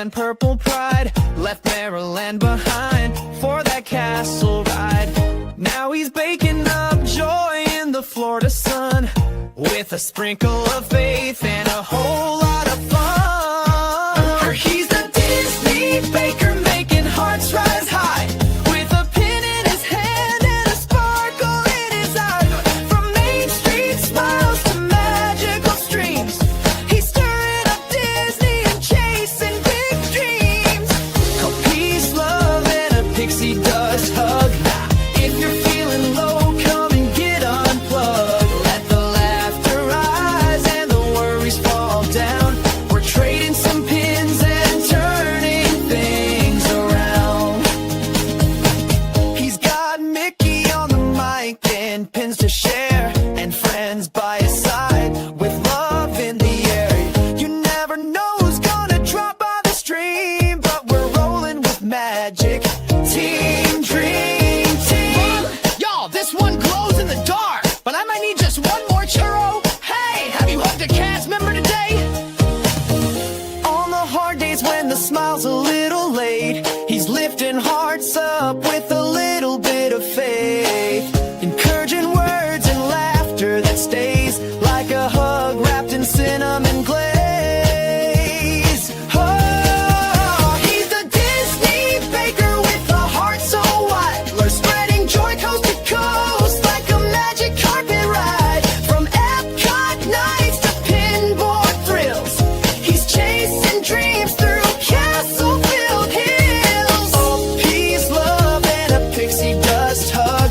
and purple pride. Left Maryland behind for that castle ride. Now he's baking up joy in the Florida sun, with a sprinkle of faith and a whole lot of fun. Or he's the Disney baker making hearts rise high, with a pen in his hand and a sparkle in his eye. From Main Street smiles to magical streams, he's stirring up Disney and chasing big dreams. Called peace, love, and a pixie dust hug. If you're feeling low, come and get unplugged. Let the laughter rise and the worries fall down. We're trading some pins and turning things around. He's got Mickey on the mic and pins to share, and friends by his side with love in the air. You never know who's gonna drop by the stream, but we're rolling with magic. Team Dream Team. Y'all, this one glows in the dark, but I might need just one more churro. Hey, have you hugged a cast member today? On the hard days when the smile's a little late, he's lifting hearts up with a little bit of faith. Encouraging words and laughter that stays like a hug wrapped in cinnamon glaze. Oh, he's the Disney baker with a heart so wide, we're spreading joy coast to coast like a magic carpet ride. From Epcot nights to pinboard thrills, he's chasing dreams through castle-filled hills. Oh, peace, love, and a pixie dust hug.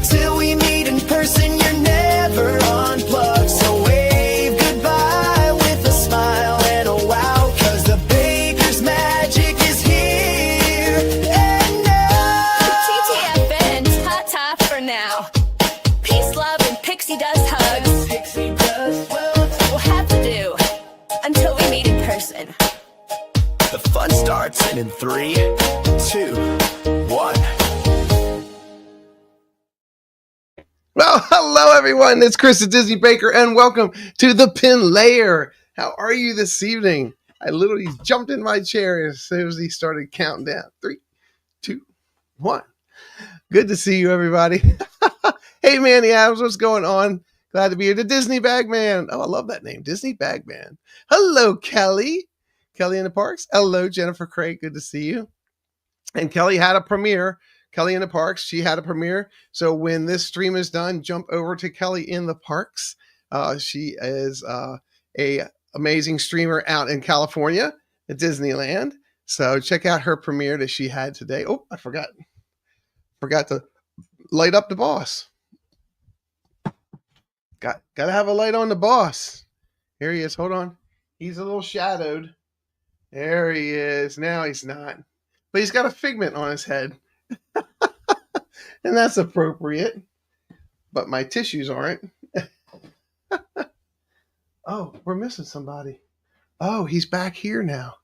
Till we meet in person, you're never unplugged. So wave goodbye with a smile and a wow, 'cause the baker's magic is here and now. TTFN, ta-ta for now. Peace, love, and pixie dust hugs. Pixie dust, well, We'll have to do until we meet in person. the fun starts in 3, 2, 1. Well, hello everyone. It's Chris the Disney Baker, and welcome to the Pin Layer. How are you this evening? I literally jumped in my chair as soon as he started counting down. 3, 2, 1. Good to see you, everybody. Hey, Manny Adams, what's going on? Glad to be here. The Disney Bagman. Oh, I love that name, Disney Bagman. Hello, Kelly. Kelly in the Parks. Hello, Jennifer Craig. Good to see you. And Kelly had a premiere. Kelly in the Parks, she had a premiere. So when this stream is done, jump over to Kelly in the Parks. She is a amazing streamer out in California at Disneyland. So check out her premiere that she had today. Oh, I forgot to light up the boss. Got to have a light on the boss. Here he is. Hold on. He's a little shadowed. There he is. Now he's not. But he's got a figment on his head. And that's appropriate. But my tissues aren't. Oh, we're missing somebody. Oh, he's back here now.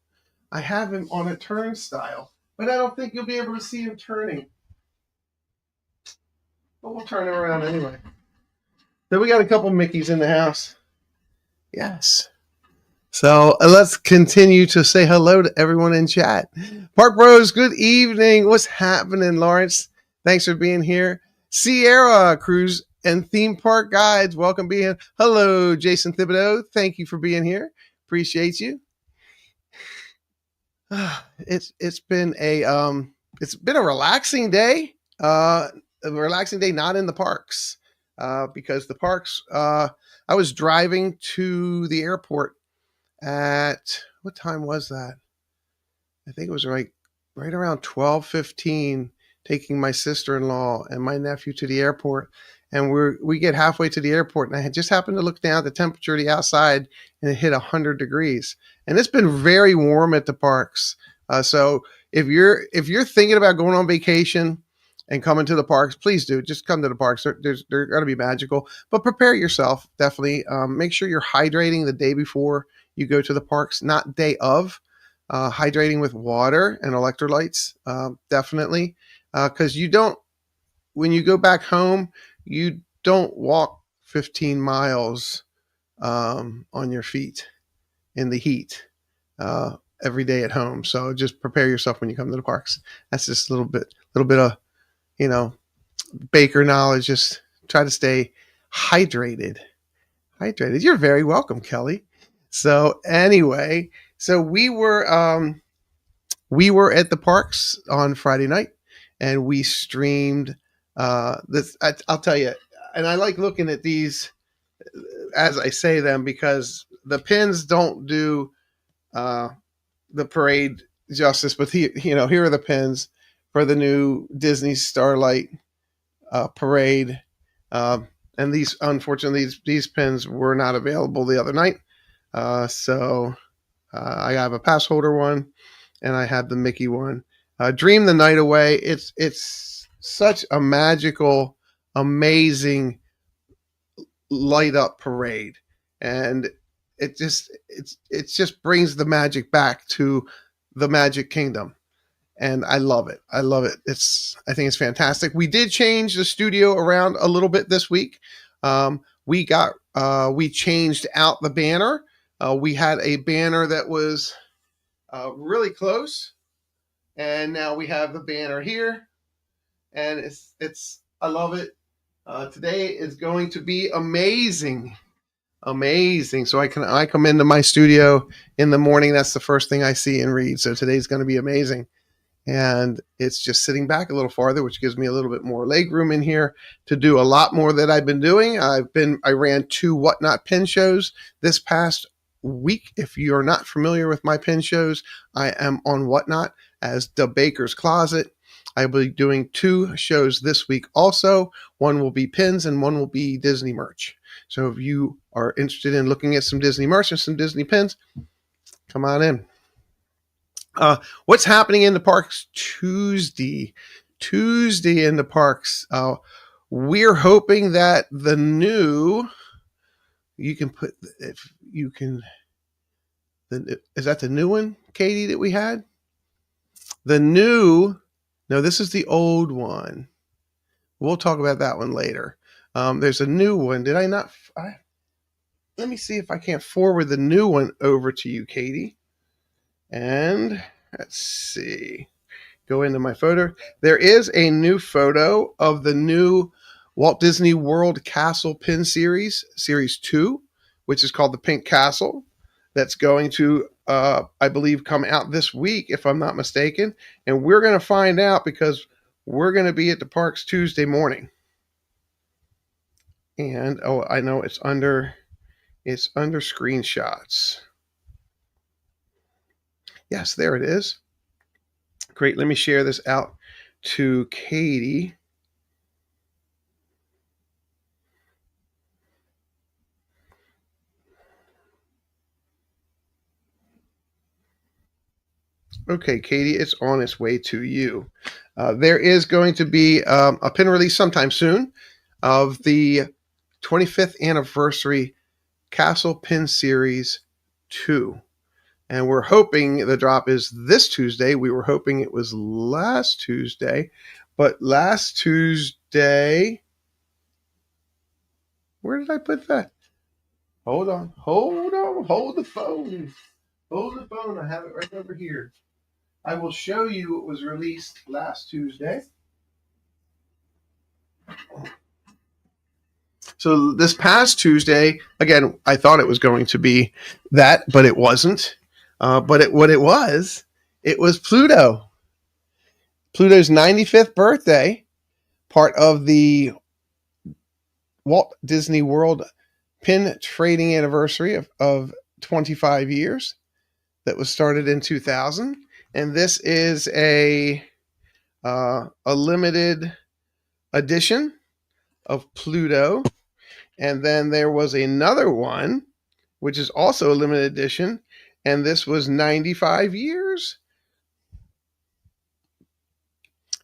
I have him on a turnstile, but I don't think you'll be able to see him turning. But we'll turn him around anyway. Then we got a couple Mickeys in the house. Yes. So let's continue to say hello to everyone in chat. Park Bros, good evening. What's happening, Lawrence? Thanks for being here. Sierra Cruise and Theme Park Guides, welcome being here. Hello, Jason Thibodeau. Thank you for being here. Appreciate you. It's been a relaxing day. A relaxing day, not in the parks, because the parks. I was driving to the airport at what time was that? I think it was right around 12:15. Taking my sister-in-law and my nephew to the airport, and we get halfway to the airport, and I had just happened to look down at the temperature of the outside, and it hit 100 degrees. And it's been very warm at the parks. So if you're thinking about going on vacation and coming to the parks, please do. Just come to the parks. They're going to be magical. But prepare yourself, definitely. Make sure you're hydrating the day before you go to the parks, not day of. Hydrating with water and electrolytes, definitely. Because when you go back home, you don't walk 15 miles on your feet in the heat. every day at home. So just prepare yourself when you come to the parks. That's just a little bit of, you know, Baker knowledge. Just try to stay hydrated. Hydrated. You're very welcome, Kelly. So anyway, so we were at the parks on Friday night, and we streamed this. I'll tell you, and I like looking at these as I say them because the pins don't do the parade justice. But here are the pins for the new Disney Starlight parade. And these, unfortunately, these pins were not available the other night. So I have a pass holder one, and I have the Mickey one. Dream the Night Away. It's such a magical, amazing light up parade, and it just brings the magic back to the Magic Kingdom. And I love it. I love it. I think it's fantastic. We did change the studio around a little bit this week. We changed out the banner. We had a banner that was really close, and now we have the banner here, and I love it. Today is going to be amazing. Amazing. So I come into my studio in the morning. That's the first thing I see and read. So today's going to be amazing. And it's just sitting back a little farther, which gives me a little bit more leg room in here to do a lot more that I've been doing. I ran 2 Whatnot pin shows this past week. If you're not familiar with my pin shows, I am on Whatnot as the Baker's Closet. I will be doing 2 shows this week also. One will be pins and one will be Disney merch. So if you are interested in looking at some Disney merch and some Disney pins, come on in. What's happening in the parks Tuesday? Tuesday in the parks. We're hoping that the new, is that the new one, Katie, that we had? No, this is the old one. We'll talk about that one later. There's a new one. Did I not? Let me see if I can't forward the new one over to you, Katie. And let's see. Go into my photo. There is a new photo of the new Walt Disney World Castle Pin Series, Series 2, which is called the Pink Castle. That's going to, I believe, come out this week, if I'm not mistaken. And we're going to find out because we're going to be at the parks Tuesday morning. And, I know it's under screenshots. Yes, there it is. Great. Let me share this out to Katie. Okay, Katie, it's on its way to you. There is going to be a pin release sometime soon of the 25th anniversary Castle Pin Series 2. And we're hoping the drop is this Tuesday. We were hoping it was last Tuesday. But last Tuesday, where did I put that? Hold on. Hold the phone. Hold the phone. I have it right over here. I will show you what was released last Tuesday. So this past Tuesday, again, I thought it was going to be that, but it wasn't. What it was Pluto. Pluto's 95th birthday, part of the Walt Disney World pin trading anniversary of 25 years that was started in 2000. And this is a limited edition of Pluto. And then there was another one, which is also a limited edition. And this was 95 years.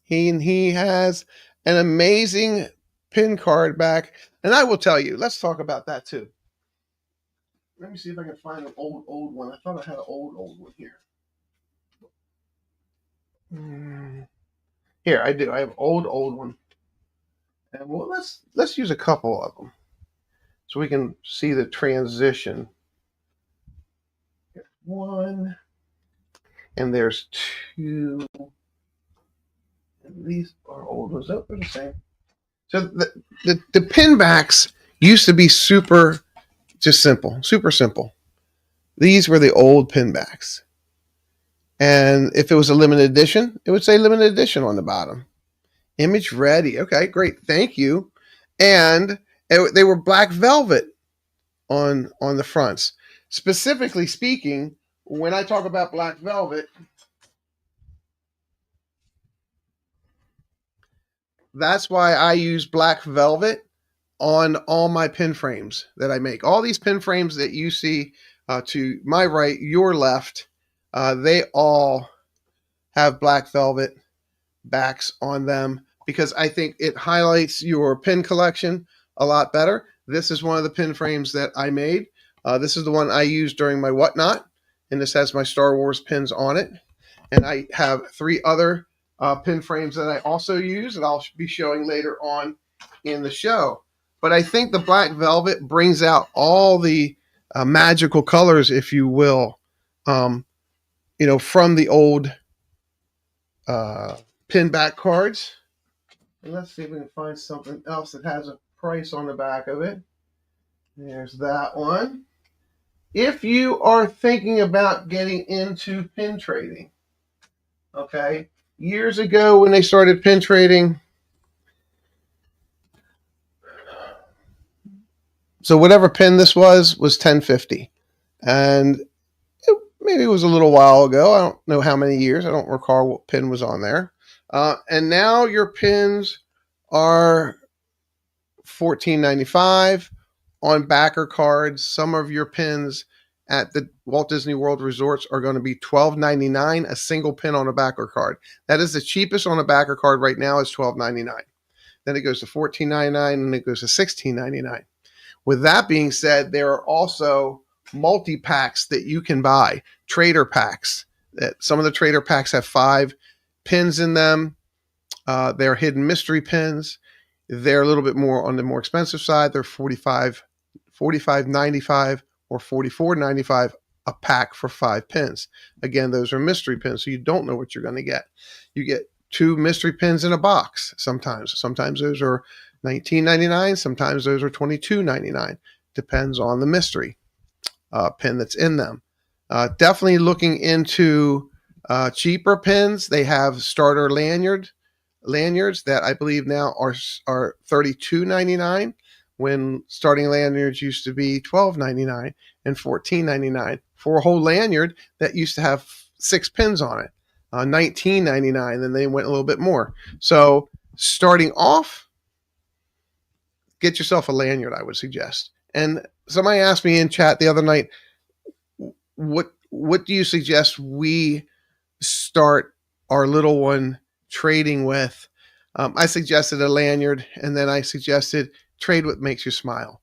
He has an amazing pin card back. And I will tell you, let's talk about that too. Let me see if I can find an old one. I thought I had an old one here. Here, I do. I have old one. And well, let's use a couple of them so we can see the transition. One. and there's two. These are old ones. Oh, they're the same. So the pin backs used to be just simple, super simple. These were the old pin backs. And if it was a limited edition, it would say limited edition on the bottom. Image ready. Okay, great. Thank you. And they were black velvet on the fronts. Specifically speaking, when I talk about black velvet, that's why I use black velvet on all my pin frames that I make. All these pin frames that you see to my right, your left, they all have black velvet backs on them because I think it highlights your pin collection a lot better. This is one of the pin frames that I made. This is the one I used during my whatnot, and this has my Star Wars pins on it. And I have 3 other pin frames that I also use that I'll be showing later on in the show. But I think the black velvet brings out all the magical colors, if you will, from the old pin back cards. And let's see if we can find something else that has a price on the back of it. There's that one. If you are thinking about getting into pin trading, okay, years ago when they started pin trading, so whatever pin this was $10.50, and maybe it was a little while ago. I don't know how many years. I don't recall what pin was on there. And now your pins are $14.95 on backer cards. Some of your pins at the Walt Disney World resorts are going to be $12.99 a single pin on a backer card. That is the cheapest on a backer card right now is $12.99. Then it goes to $14.99 and it goes to $16.99. With that being said, there are also multi-packs that you can buy, trader packs. Some of the trader packs have 5 pins in them. They're hidden mystery pins. They're a little bit more on the more expensive side. They're $45.95 or $44.95 a pack for 5 pins. Again, those are mystery pins, so you don't know what you're going to get. You get 2 mystery pins in a box sometimes. Sometimes those are $19.99. Sometimes those are $22.99. Depends on the mystery pin that's in them. Definitely looking into cheaper pins. They have starter lanyards that I believe now are $32.99 when starting lanyards used to be $12.99 and $14.99 for a whole lanyard that used to have 6 pins on it. $19.99, then they went a little bit more. So starting off, get yourself a lanyard, I would suggest. And somebody asked me in chat the other night, what do you suggest we start our little one trading with? I suggested a lanyard, and then I suggested trade what makes you smile.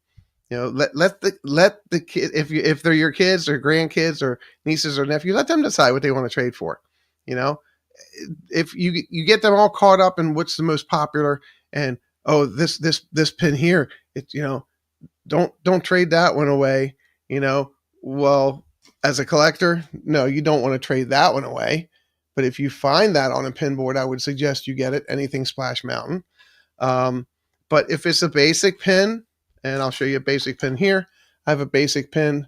Let the kid, if they're your kids or grandkids or nieces or nephews, let them decide what they want to trade for. If you get them all caught up in what's the most popular, and this pin here, don't trade that one away. Well, as a collector, no, you don't want to trade that one away. But if you find that on a pin board, I would suggest you get it. Anything Splash Mountain. But if it's a basic pin, and I'll show you a basic pin here. I have a basic pin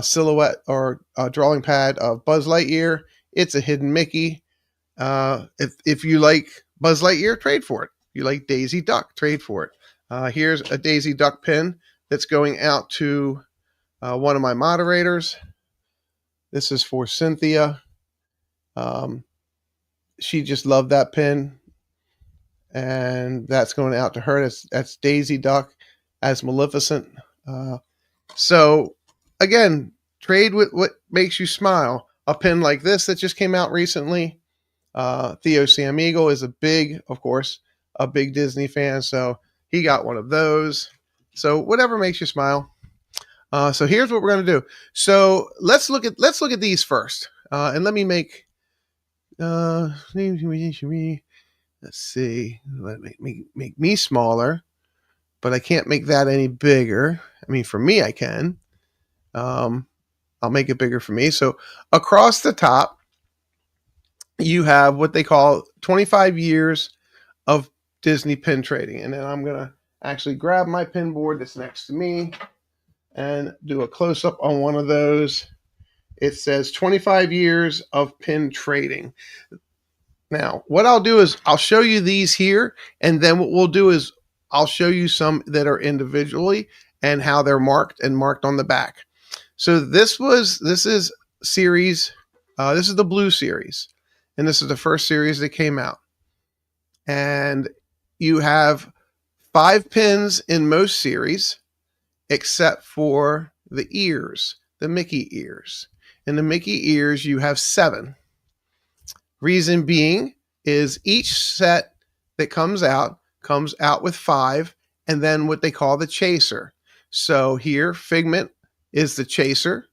silhouette or drawing pad of Buzz Lightyear. It's a hidden Mickey. If you like Buzz Lightyear, trade for it. If you like Daisy Duck, trade for it. Here's a Daisy Duck pin that's going out to one of my moderators. This is for Cynthia. She just loved that pin, and that's going out to her. That's Daisy Duck as Maleficent. So again, trade with what makes you smile. A pin like this that just came out recently. Theo Sam Eagle is a big Disney fan, so he got one of those. So whatever makes you smile. So here's what we're going to do. So let's look at these first, and let me make. Let's see. Let me make me smaller, but I can't make that any bigger. I mean, for me, I can. I'll make it bigger for me. So across the top, you have what they call 25 years of Disney pin trading. And then I'm going to actually grab my pin board that's next to me and do a close up on one of those. It says 25 years of pin trading. Now, what I'll do is I'll show you these here, and then what we'll do is I'll show you some that are individually and how they're marked and marked on the back. So this is series, this is the blue series, and this is the first series that came out. And you have 5 pins in most series, except for the ears, the Mickey ears. In the Mickey ears, you have 7. Reason being is each set that comes out with 5, and then what they call the chaser. So here, Figment is the chaser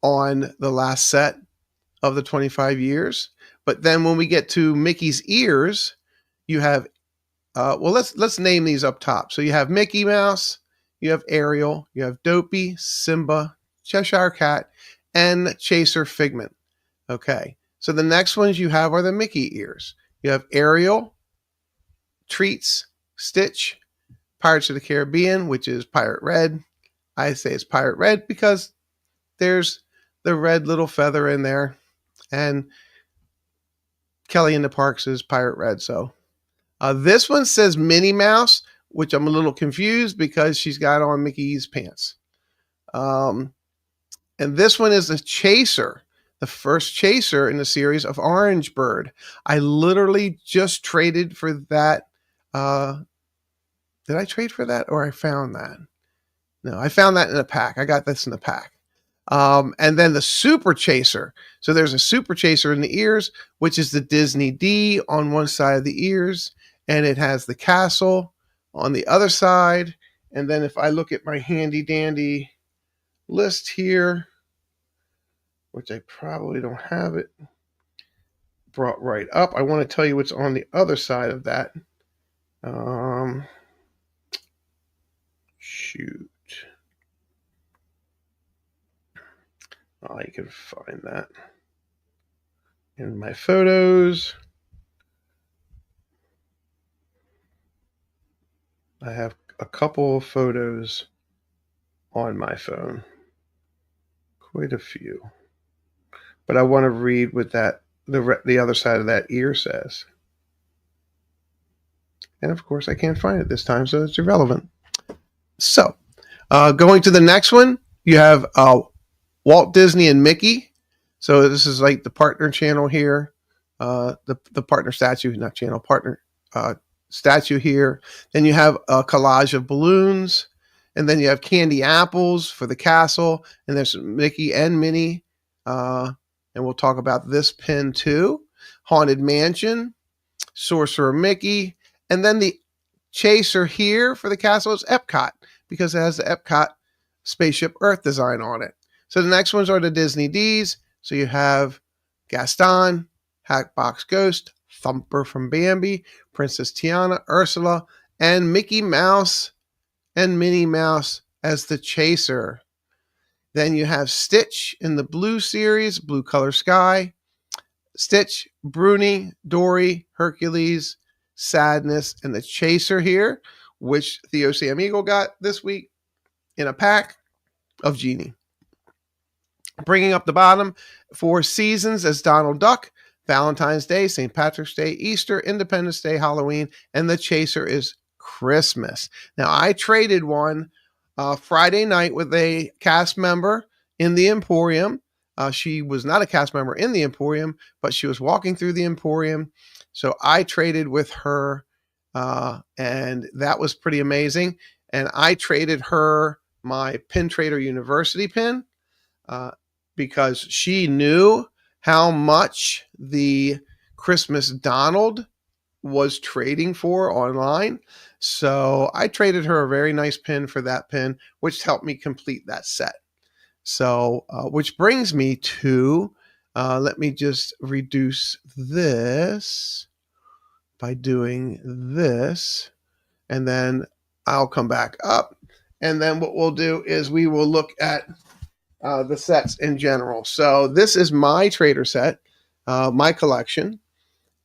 on the last set of the 25 years. But then when we get to Mickey's ears, you have, well, let's name these up top. So you have Mickey Mouse, you have Ariel, you have Dopey, Simba, Cheshire Cat, and Chaser Figment. Okay. So the next ones you have are the Mickey ears. You have Ariel, Treats, Stitch, Pirates of the Caribbean, which is Pirate Red. I say it's Pirate Red because there's the red little feather in there. And Kelly in the Parks is Pirate Red. So this one says Minnie Mouse, which I'm a little confused because she's got on Mickey's pants. And this one is the chaser. The first chaser in the series of Orange Bird. I literally just traded for that. Did I trade for that or I found that? No, I found that in a pack. I got this in the pack. And then the Super Chaser. So there's a Super Chaser in the ears, which is the Disney D on one side of the ears. And it has the castle on the other side. And then if I look at my handy dandy list here, which I probably don't have it brought right up. I want to tell you what's on the other side of that. Shoot. I can find that in my photos. I have a couple of photos on my phone. Quite a few. But I want to read what that the other side of that ear says. And of course, I can't find it this time, so it's irrelevant. So, going to the next one, you have Walt Disney and Mickey. So this is like the partner channel here, the partner statue, not channel, partner statue here. Then you have a collage of balloons, and then you have candy apples for the castle, and there's Mickey and Minnie. And we'll talk about this pin too. Haunted Mansion, Sorcerer Mickey, and then the chaser here for the castle is Epcot because it has the Epcot Spaceship Earth design on it. So the next ones are the Disney Ds. So you have Gaston, Hatbox Ghost, Thumper from Bambi, Princess Tiana, Ursula, and Mickey Mouse and Minnie Mouse as the chaser. Then you have Stitch in the blue series, Blue Color Sky. Stitch, Bruni, Dory, Hercules, Sadness, and the chaser here, which Theo Sam Eagle got this week in a pack of Genie. Bringing up the bottom, 4 seasons as Donald Duck, Valentine's Day, St. Patrick's Day, Easter, Independence Day, Halloween, and the chaser is Christmas. Now, I traded one Friday night with a cast member in the Emporium. She was not a cast member in the Emporium, but she was walking through the Emporium. So I traded with her, and that was pretty amazing. And I traded her my Pin Trader University pin because she knew how much the Christmas Donald was trading for online. So I traded her a very nice pin for that pin, which helped me complete that set. So, which brings me to, let me just reduce this by doing this, and then I'll come back up. And then what we'll do is we will look at the sets in general. So this is my trader set. my collection.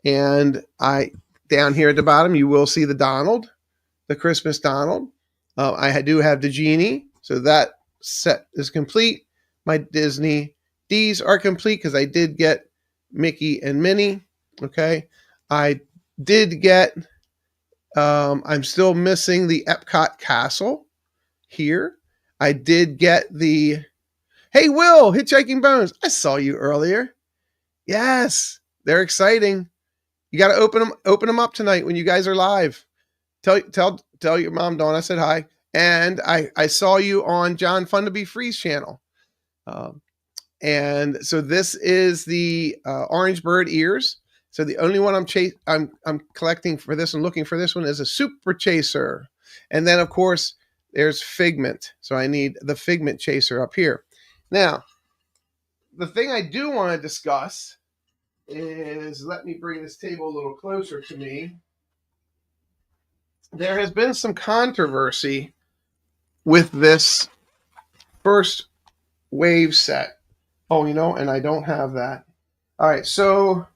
And down here at the bottom, you will see the Donald, the Christmas Donald. I do have the Genie, so that set is complete. My Disney D's are complete because I did get Mickey and Minnie. Okay, I did get. I'm still missing the Epcot Castle here. I did get the. Hey, Will, Hitchhiking Bones. I saw you earlier. Yes, they're exciting. You got to open them up tonight when you guys are live. Tell your mom Dawn I said hi, and I saw you on John Funderby Free's channel. And so this is the Orange Bird ears. So the only one I'm collecting for this and looking for this one is a Super Chaser, and then of course there's Figment. So I need the Figment Chaser up here. Now, the thing I do want to discuss is, let me bring this table a little closer to me. There has been some controversy with this first wave set. Oh, and I don't have that. All right, so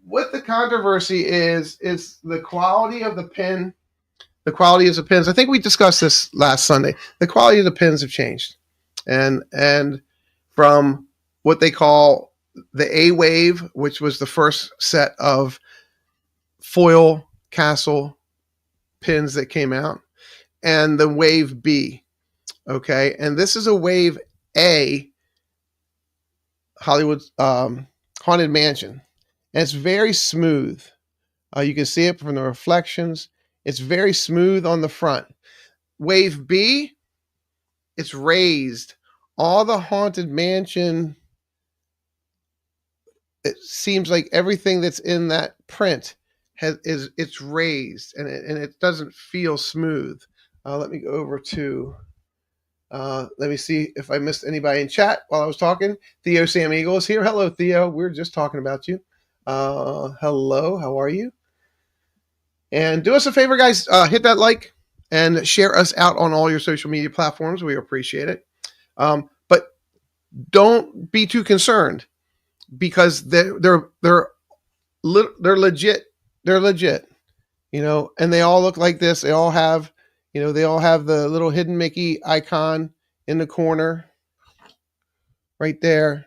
what the controversy is the quality of the pin. The quality of the pins. I think we discussed this last Sunday. The quality of the pins have changed. And from what they call the A wave, which was the first set of foil castle pins that came out, and the wave B. Okay, and this is a wave A Hollywood Haunted Mansion. And it's very smooth. You can see it from the reflections. It's very smooth on the front. Wave B, it's raised. All the Haunted Mansion, it seems like everything that's in that print it's raised, and it doesn't feel smooth. Let me go over to, let me see if I missed anybody in chat while I was talking. Theo Sam Eagle is here. Hello, Theo. We were just talking about you. Hello, how are you? And do us a favor, guys. Hit that like and share us out on all your social media platforms. We appreciate it. But don't be too concerned, because they're legit. They're legit, and they all look like this. They all have, the little hidden Mickey icon in the corner right there.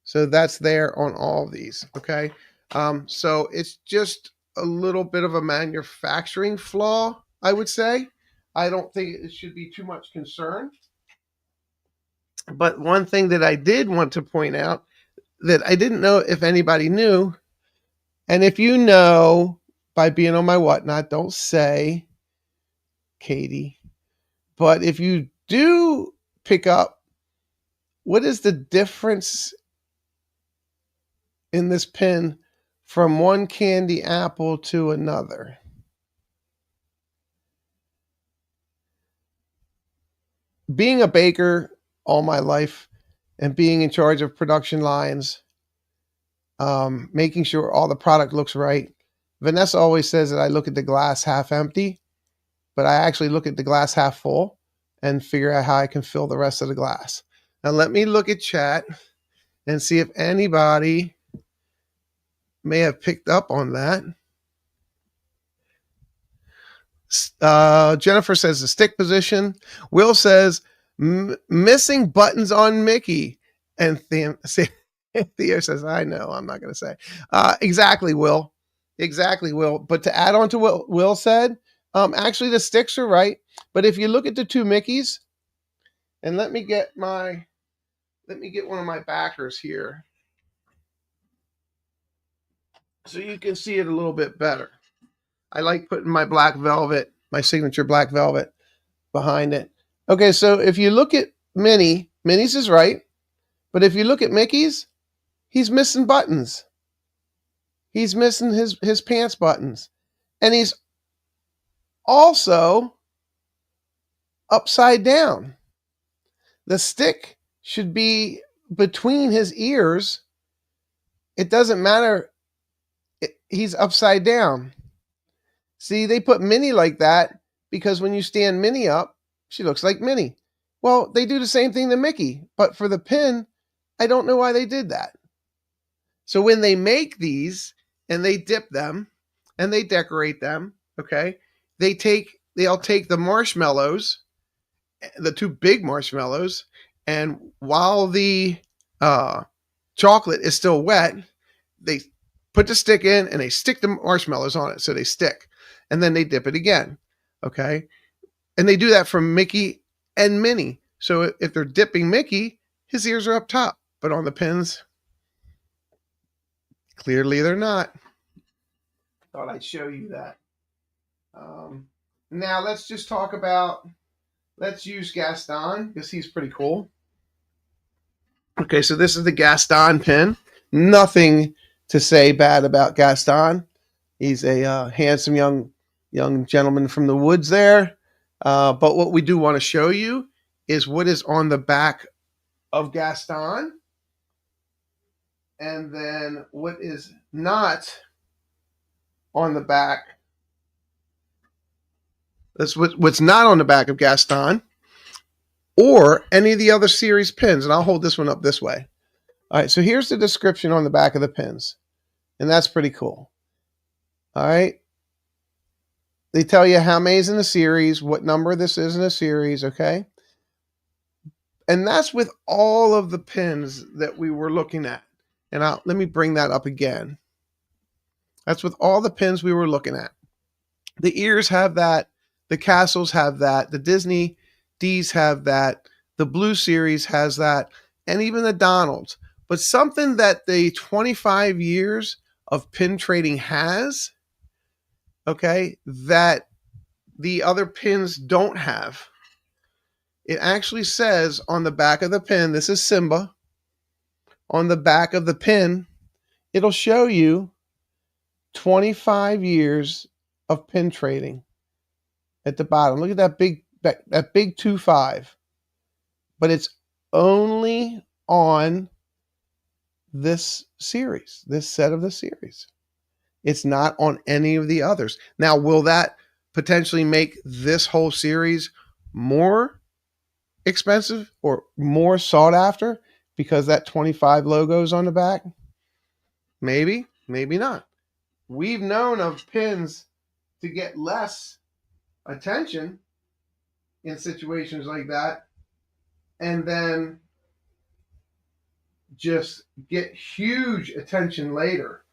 So that's there on all of these. Okay. So it's just a little bit of a manufacturing flaw, I would say. I don't think it should be too much concern. But one thing that I did want to point out that I didn't know if anybody knew, and if you know by being on my whatnot, don't say, Katie, but if you do pick up, what is the difference in this pin from one candy apple to another? Being a baker all my life and being in charge of production lines, making sure all the product looks right. Vanessa always says that I look at the glass half empty, but I actually look at the glass half full and figure out how I can fill the rest of the glass. Now let me look at chat and see if anybody may have picked up on that. Jennifer says the stick position. Will says missing buttons on Mickey. And Theo says, I know, I'm not going to say. Exactly, Will. Exactly, Will. But to add on to what Will said, actually the sticks are right. But if you look at the two Mickeys, and let me get one of my backers here so you can see it a little bit better. I like putting my black velvet, my signature black velvet behind it. Okay, so if you look at Minnie's is right. But if you look at Mickey's, he's missing buttons. He's missing his pants buttons. And he's also upside down. The stick should be between his ears. It doesn't matter. He's upside down. See, they put Minnie like that because when you stand Minnie up, she looks like Minnie. Well, they do the same thing to Mickey, but for the pin, I don't know why they did that. So when they make these and they dip them and they decorate them, okay, they'll take the marshmallows, the two big marshmallows, and while the chocolate is still wet, they put the stick in and they stick the marshmallows on it so they stick, and then they dip it again, okay, and they do that for Mickey and Minnie. So if they're dipping Mickey, his ears are up top, but on the pins, clearly they're not. Thought I'd show you that. Now let's just talk about, let's use Gaston because he's pretty cool. Okay, so this is the Gaston pin. Nothing to say bad about Gaston. He's a handsome young gentleman from the woods there. But what we do want to show you is what is on the back of Gaston, and then what is not on the back. That's what's not on the back of Gaston or any of the other series pins. And I'll hold this one up this way. All right, so here's the description on the back of the pins, and that's pretty cool. All right. They tell you how many's in the series, what number this is in the series, okay? And that's with all of the pins that we were looking at. And let me bring that up again. That's with all the pins we were looking at. The ears have that. The castles have that. The Disney D's have that. The Blue Series has that. And even the Donalds. But something that the 25 years of pin trading has, okay, that the other pins don't have. It actually says on the back of the pin, this is Simba. On the back of the pin, it'll show you 25 years of pin trading at the bottom. Look at that big 25. But it's only on this series, this set of the series. It's not on any of the others. Now, will that potentially make this whole series more expensive or more sought after because that 25 logo is on the back? Maybe, maybe not. We've known of pins to get less attention in situations like that and then just get huge attention later.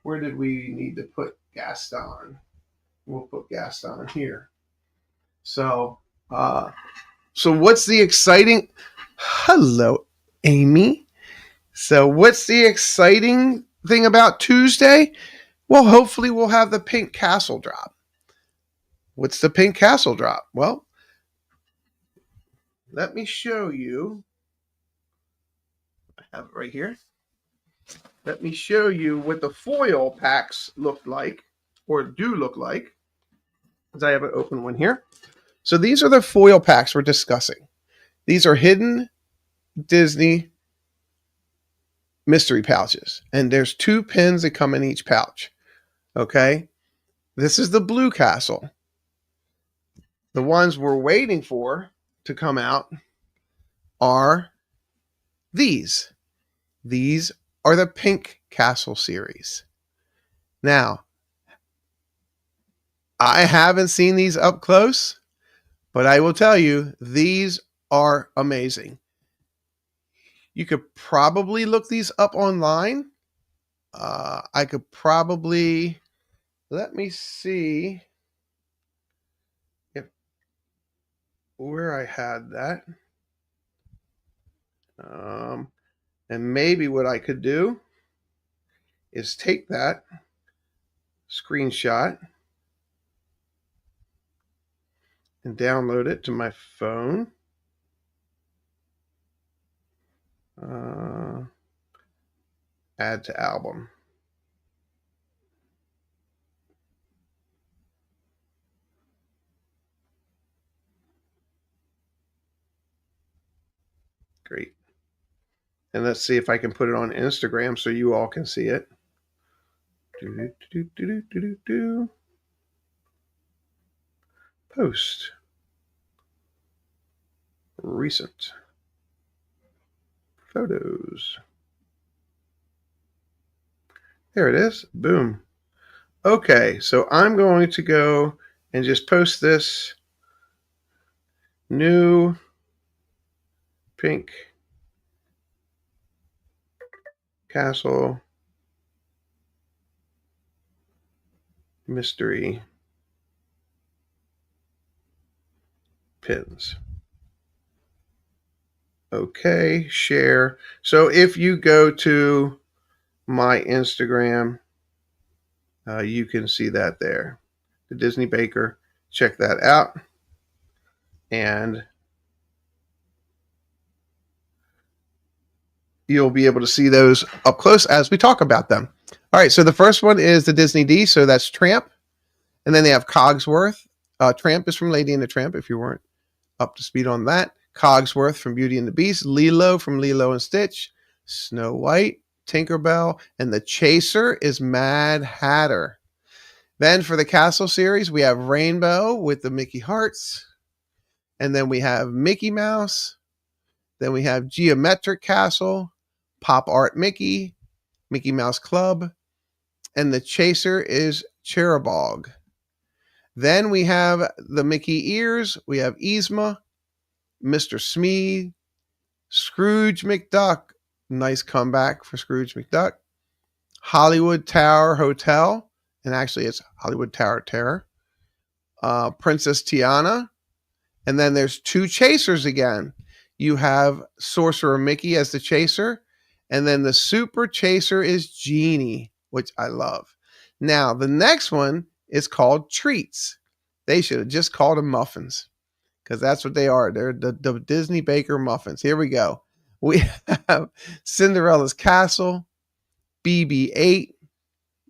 Where did we need to put Gaston? We'll put Gaston here. So what's the exciting? Hello, Amy. So what's the exciting thing about Tuesday? Well, hopefully we'll have the pink castle drop. What's the pink castle drop? Well, let me show you. I have it right here. Let me show you what the foil packs look like, or do look like, because I have an open one here. So these are the foil packs we're discussing. These are hidden Disney mystery pouches, and there's 2 pins that come in each pouch. Okay, this is the blue castle. The ones we're waiting for to come out are these. These are the pink castle series. Now, I haven't seen these up close, but I will tell you, these are amazing. You could probably look these up online. I could probably, let me see if where I had that. And maybe what I could do is take that screenshot and download it to my phone. Add to album. Great. And let's see if I can put it on Instagram so you all can see it. Post. Recent. Photos. There it is. Boom. Okay, so I'm going to go and just post this new pink castle mystery pins. Okay, share. So if you go to my Instagram, you can see that there. The Disney Baker. Check that out. And you'll be able to see those up close as we talk about them. All right, so the first one is the Disney D, so that's Tramp. And then they have Cogsworth. Tramp is from Lady and the Tramp, if you weren't up to speed on that. Cogsworth from Beauty and the Beast. Lilo from Lilo and Stitch. Snow White, Tinkerbell, and the Chaser is Mad Hatter. Then for the Castle series, we have Rainbow with the Mickey Hearts. And then we have Mickey Mouse. Then we have Geometric Castle, Pop Art Mickey, Mickey Mouse Club, and the Chaser is Cherubog. Then we have the Mickey Ears. We have Yzma, Mr. Smee, Scrooge McDuck. Nice comeback for Scrooge McDuck. Hollywood Tower Hotel. And actually it's Hollywood Tower Terror. Princess Tiana. And then there's two Chasers again. You have Sorcerer Mickey as the Chaser. And then the Super Chaser is Genie, which I love. Now, the next one is called Treats. They should have just called them Muffins, because that's what they are. They're the Disney Baker Muffins. Here we go. We have Cinderella's Castle, BB-8,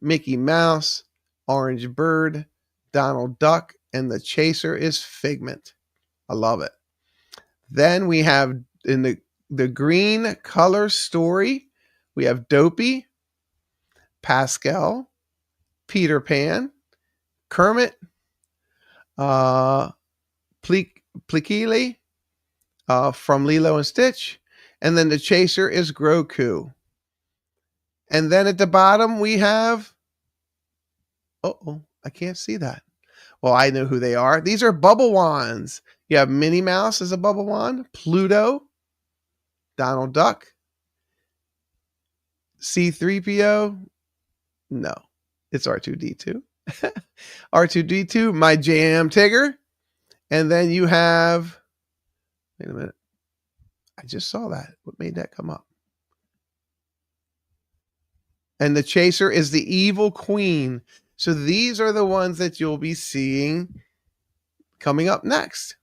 Mickey Mouse, Orange Bird, Donald Duck, and the Chaser is Figment. I love it. Then we have in the green color story, we have Dopey, Pascal, Peter Pan, Kermit, Plikili from Lilo and Stitch, and then the Chaser is Grogu. And then at the bottom we have, I can't see that. Well, I know who they are. These are Bubble Wands. You have Minnie Mouse as a Bubble Wand, Pluto, Donald Duck, C-3PO. No, it's R2-D2. R2-D2, My Jam Tigger. And then you have, wait a minute. I just saw that. What made that come up? And the Chaser is the Evil Queen. So these are the ones that you'll be seeing coming up next.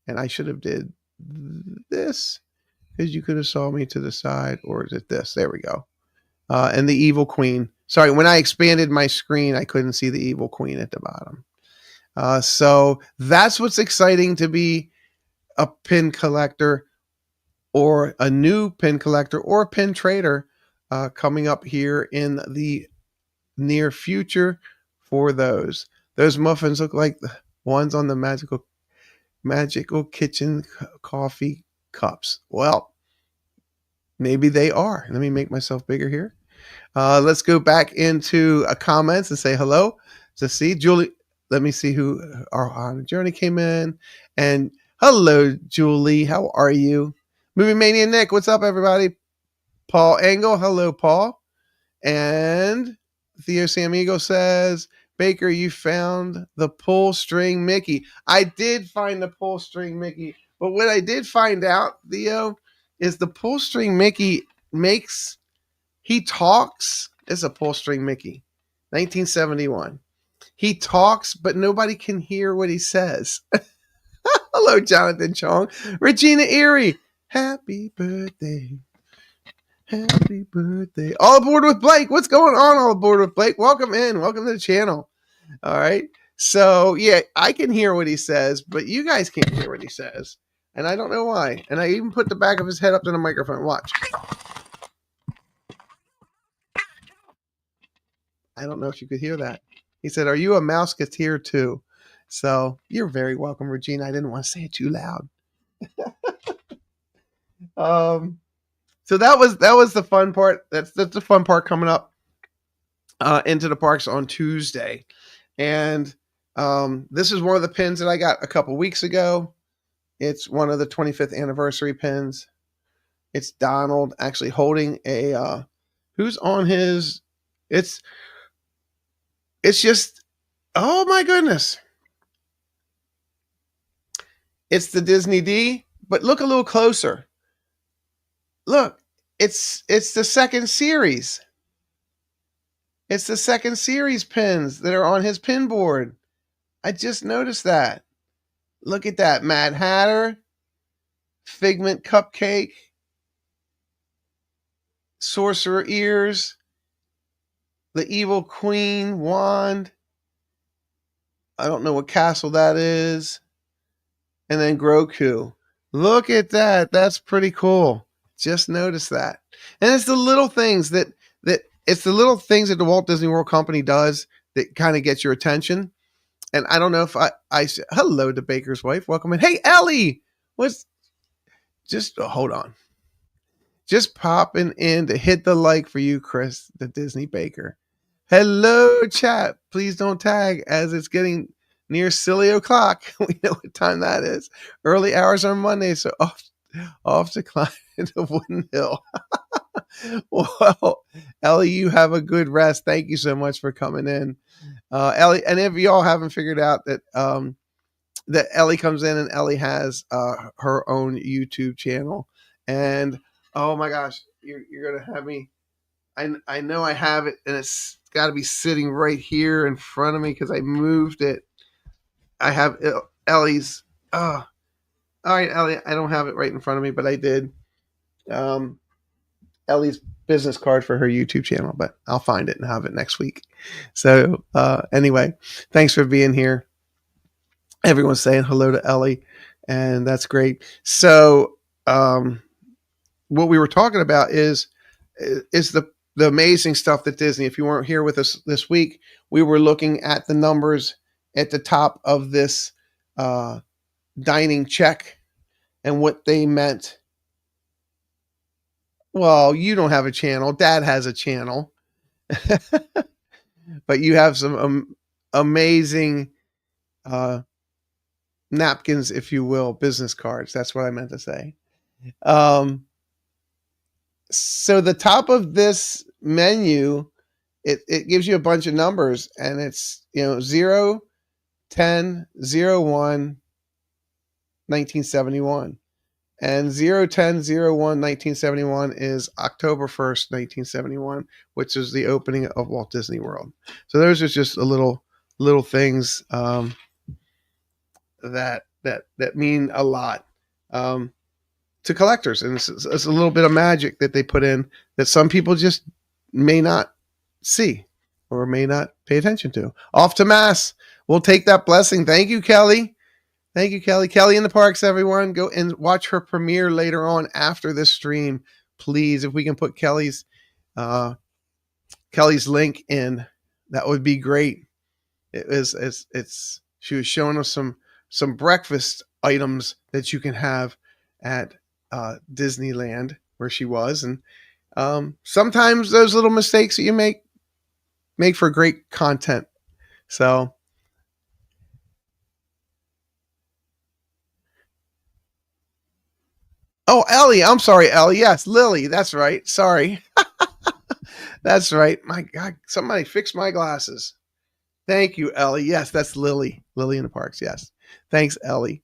And I should have did this, because you could have saw me to the side, or is it this? There we go. And the Evil Queen. Sorry, when I expanded my screen, I couldn't see the Evil Queen at the bottom. So that's what's exciting to be a pin collector, or a new pin collector, or a pin trader coming up here in the near future for those. Those muffins look like the ones on the magical kitchen coffee cups. Well, maybe they are. Let me make myself bigger here. Let's go back into comments and say hello to see Julie. Let me see who our journey came in. And hello, Julie. How are you? Movie Mania Nick. What's up, everybody? Paul Engel. Hello, Paul. And Theo Samigo says, Baker, you found the pull string Mickey. I did find the pull string Mickey. But what I did find out, Theo, is the pull string Mickey he talks. It's a pull string Mickey. 1971. He talks, but nobody can hear what he says. Hello, Jonathan Chong. Regina Erie. Happy birthday. Happy birthday. All aboard with Blake. What's going on, all aboard with Blake? Welcome in. Welcome to the channel. All right. So, yeah, I can hear what he says, but you guys can't hear what he says. And I don't know why. And I even put the back of his head up to the microphone. Watch. I don't know if you could hear that. He said, are you a Mouseketeer too? So you're very welcome, Regina. I didn't want to say it too loud. So that was the fun part. That's the fun part coming up into the parks on Tuesday. And this is one of the pins that I got a couple weeks ago. It's one of the 25th anniversary pins. It's Donald actually holding a who's on his. It's just, oh my goodness. It's the Disney D, but look a little closer. Look, it's the second series. It's the second series pins that are on his pin board. I just noticed that. Look at that. Mad Hatter, Figment Cupcake, Sorcerer Ears, the Evil Queen Wand. I don't know what castle that is. And then Groku. Look at that. That's pretty cool. Just noticed that. And it's the little things that it's the little things that the Walt Disney World Company does that kind of gets your attention. And I don't know if I hello to Baker's wife. Welcome in. Hey, Ellie. Hold on. Just popping in to hit the like for you, Chris, the Disney Baker. Hello, chat. Please don't tag as it's getting near silly o'clock. We know what time that is. Early hours on Monday, so off to climb the wooden hill. Well, Ellie, you have a good rest. Thank you so much for coming in. Ellie, and if y'all haven't figured out that that Ellie comes in and Ellie has her own YouTube channel. And oh my gosh, you're gonna have me. I know I have it, and it's got to be sitting right here in front of me because I moved it. I have Ellie's. All right, Ellie. I don't have it right in front of me, but I did. Ellie's business card for her YouTube channel, but I'll find it and have it next week. So anyway, thanks for being here. Everyone's saying hello to Ellie, and that's great. So what we were talking about is the amazing stuff that Disney, if you weren't here with us this week, we were looking at the numbers at the top of this dining check and what they meant. Well, you don't have a channel. Dad has a channel. But you have some amazing napkins, if you will, business cards. That's what I meant to say. So the top of this menu, it gives you a bunch of numbers, and it's 0, 10, 01, 1971. And 010/01/1971 is October 1st, 1971, which is the opening of Walt Disney World. So those are just little things that mean a lot to collectors, and it's a little bit of magic that they put in that some people just may not see or may not pay attention to. Off to Mass. We'll take that blessing. Thank you, Kelly. Thank you, Kelly. Kelly in the Parks, everyone. Go and watch her premiere later on after this stream, please. If we can put Kelly's link in, that would be great. She was showing us some breakfast items that you can have at Disneyland where she was, and sometimes those little mistakes that you make for great content. So. Oh, Ellie. I'm sorry, Ellie. Yes, Lily. That's right. Sorry. That's right. My God, somebody fix my glasses. Thank you, Ellie. Yes, that's Lily. Lily in the Parks. Yes. Thanks, Ellie.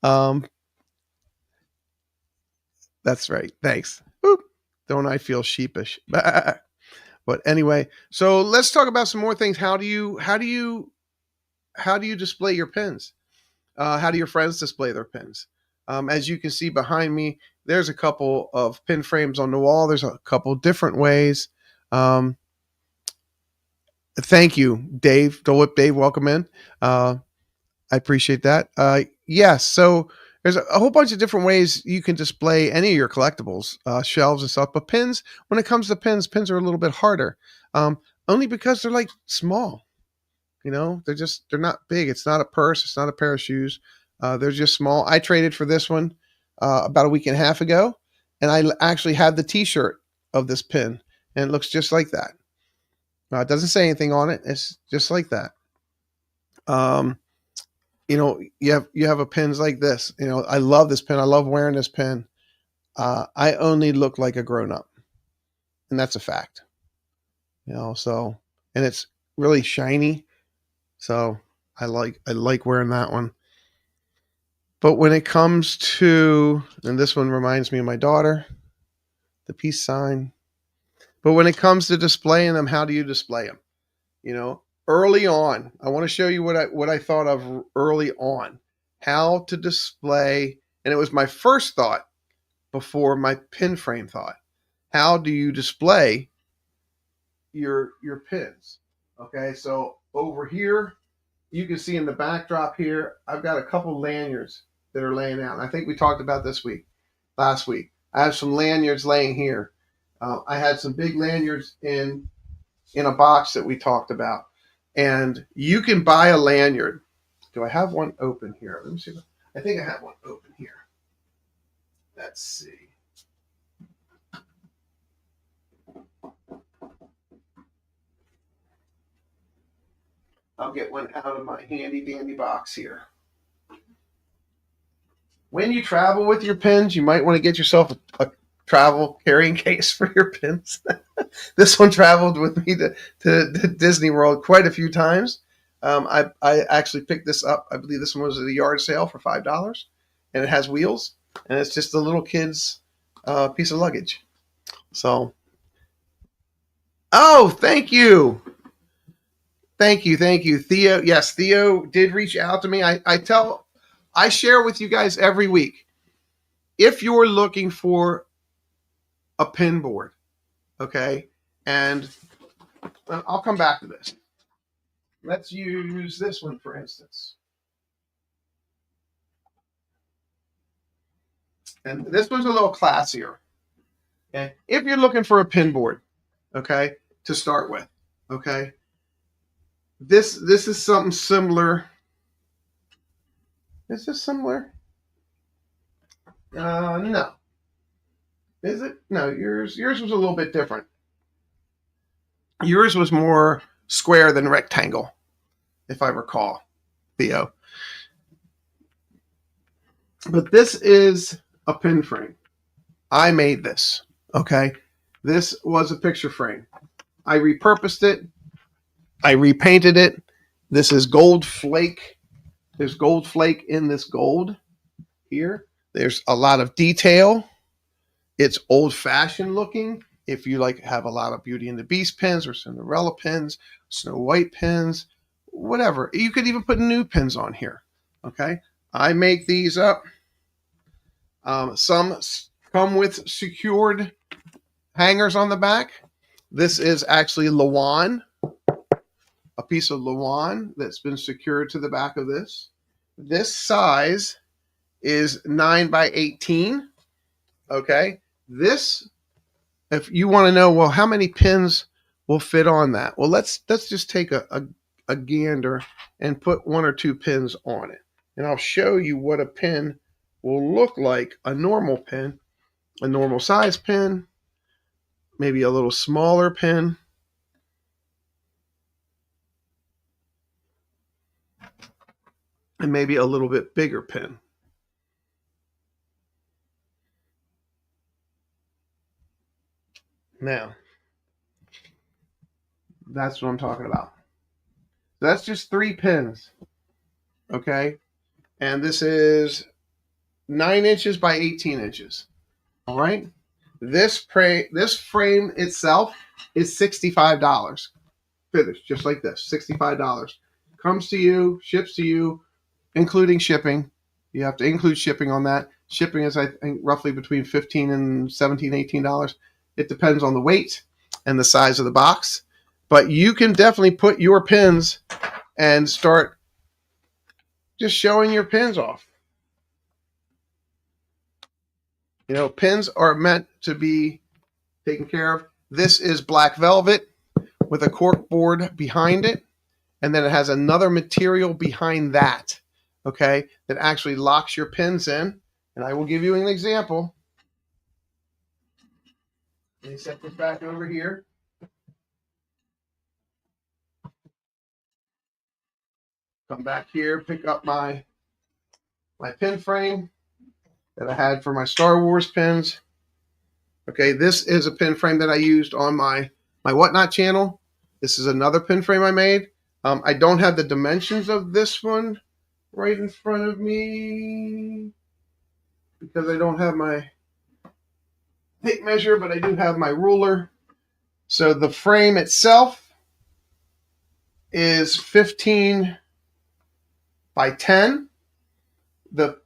That's right. Thanks. Oop. Don't I feel sheepish? But anyway, so let's talk about some more things. How do you display your pins? How do your friends display their pins? As you can see behind me, there's a couple of pin frames on the wall. There's a couple different ways. Thank you, Dave. Dole Whip Dave, welcome in. I appreciate that. Yes, so there's a whole bunch of different ways you can display any of your collectibles, shelves and stuff. But pins, when it comes to pins are a little bit harder, only because they're like small. They're not big. It's not a purse. It's not a pair of shoes. They're just small. I traded for this one about a week and a half ago, And I actually have the t-shirt of this pin, and it looks just like that. It doesn't say anything on it. It's just like that. You have a pins like this. I love this pin. I love wearing this pin. I only look like a grown up, and that's a fact. So, and it's really shiny. So I like wearing that one. But when it comes to, and this one reminds me of my daughter, the peace sign. But when it comes to displaying them, how do you display them? Early on, I want to show you what I thought of early on, how to display, and it was my first thought before my pin frame thought. How do you display your pins? Okay, so over here, you can see in the backdrop here, I've got a couple lanyards that are laying out. And I think we talked about last week. I have some lanyards laying here. I had some big lanyards in a box that we talked about. And you can buy a lanyard. Do I have one open here? Let me see. I think I have one open here. Let's see. I'll get one out of my handy dandy box here. When you travel with your pins, you might want to get yourself a travel carrying case for your pins. This one traveled with me to Disney World quite a few times. I actually picked this up. I believe this one was at a yard sale for $5, and it has wheels, and it's just a little kid's piece of luggage. So, oh, thank you. Thank you. Theo, yes, Theo did reach out to me. I share with you guys every week. If you're looking for a pin board, okay, and I'll come back to this. Let's use this one, for instance. And this one's a little classier. Okay, if you're looking for a pin board, okay, to start with, okay, this is something similar. Is this similar? No. Is it? No, yours was a little bit different. Yours was more square than rectangle, if I recall, Theo. But this is a pin frame. I made this, okay? This was a picture frame. I repurposed it. I repainted it. This is gold flake. There's gold flake in this gold here. There's a lot of detail. It's old-fashioned looking. If you have a lot of Beauty and the Beast pins or Cinderella pins, Snow White pins, whatever. You could even put new pins on here. Okay, I make these up. Some come with secured hangers on the back. This is actually Lawan, a piece of Lawan that's been secured to the back of this. This size is 9 by 18. Okay, this, if you want to know, well, how many pins will fit on that? Well, let's just take a gander and put 1 or 2 pins on it. And I'll show you what a pin will look like, a normal pin, a normal size pin, maybe a little smaller pin. And maybe a little bit bigger pin. Now, that's what I'm talking about. That's just 3 pins. Okay? And this is 9 inches by 18 inches. All right? This frame itself is $65. Finished, just like this, $65. Comes to you, ships to you, including shipping. You have to include shipping on that. Shipping is, I think, roughly between $15 and $17, $18. It depends on the weight and the size of the box. But you can definitely put your pins and start just showing your pins off. Pins are meant to be taken care of. This is black velvet with a cork board behind it. And then it has another material behind that, okay, that actually locks your pins in. And I will give you an example. Let me set this back over here. Come back here, pick up my pin frame that I had for my Star Wars pins. Okay, this is a pin frame that I used on my Whatnot channel. This is another pin frame I made. I don't have the dimensions of this one right in front of me because I don't have my tape measure, but I do have my ruler. So the frame itself is 15 by 10. The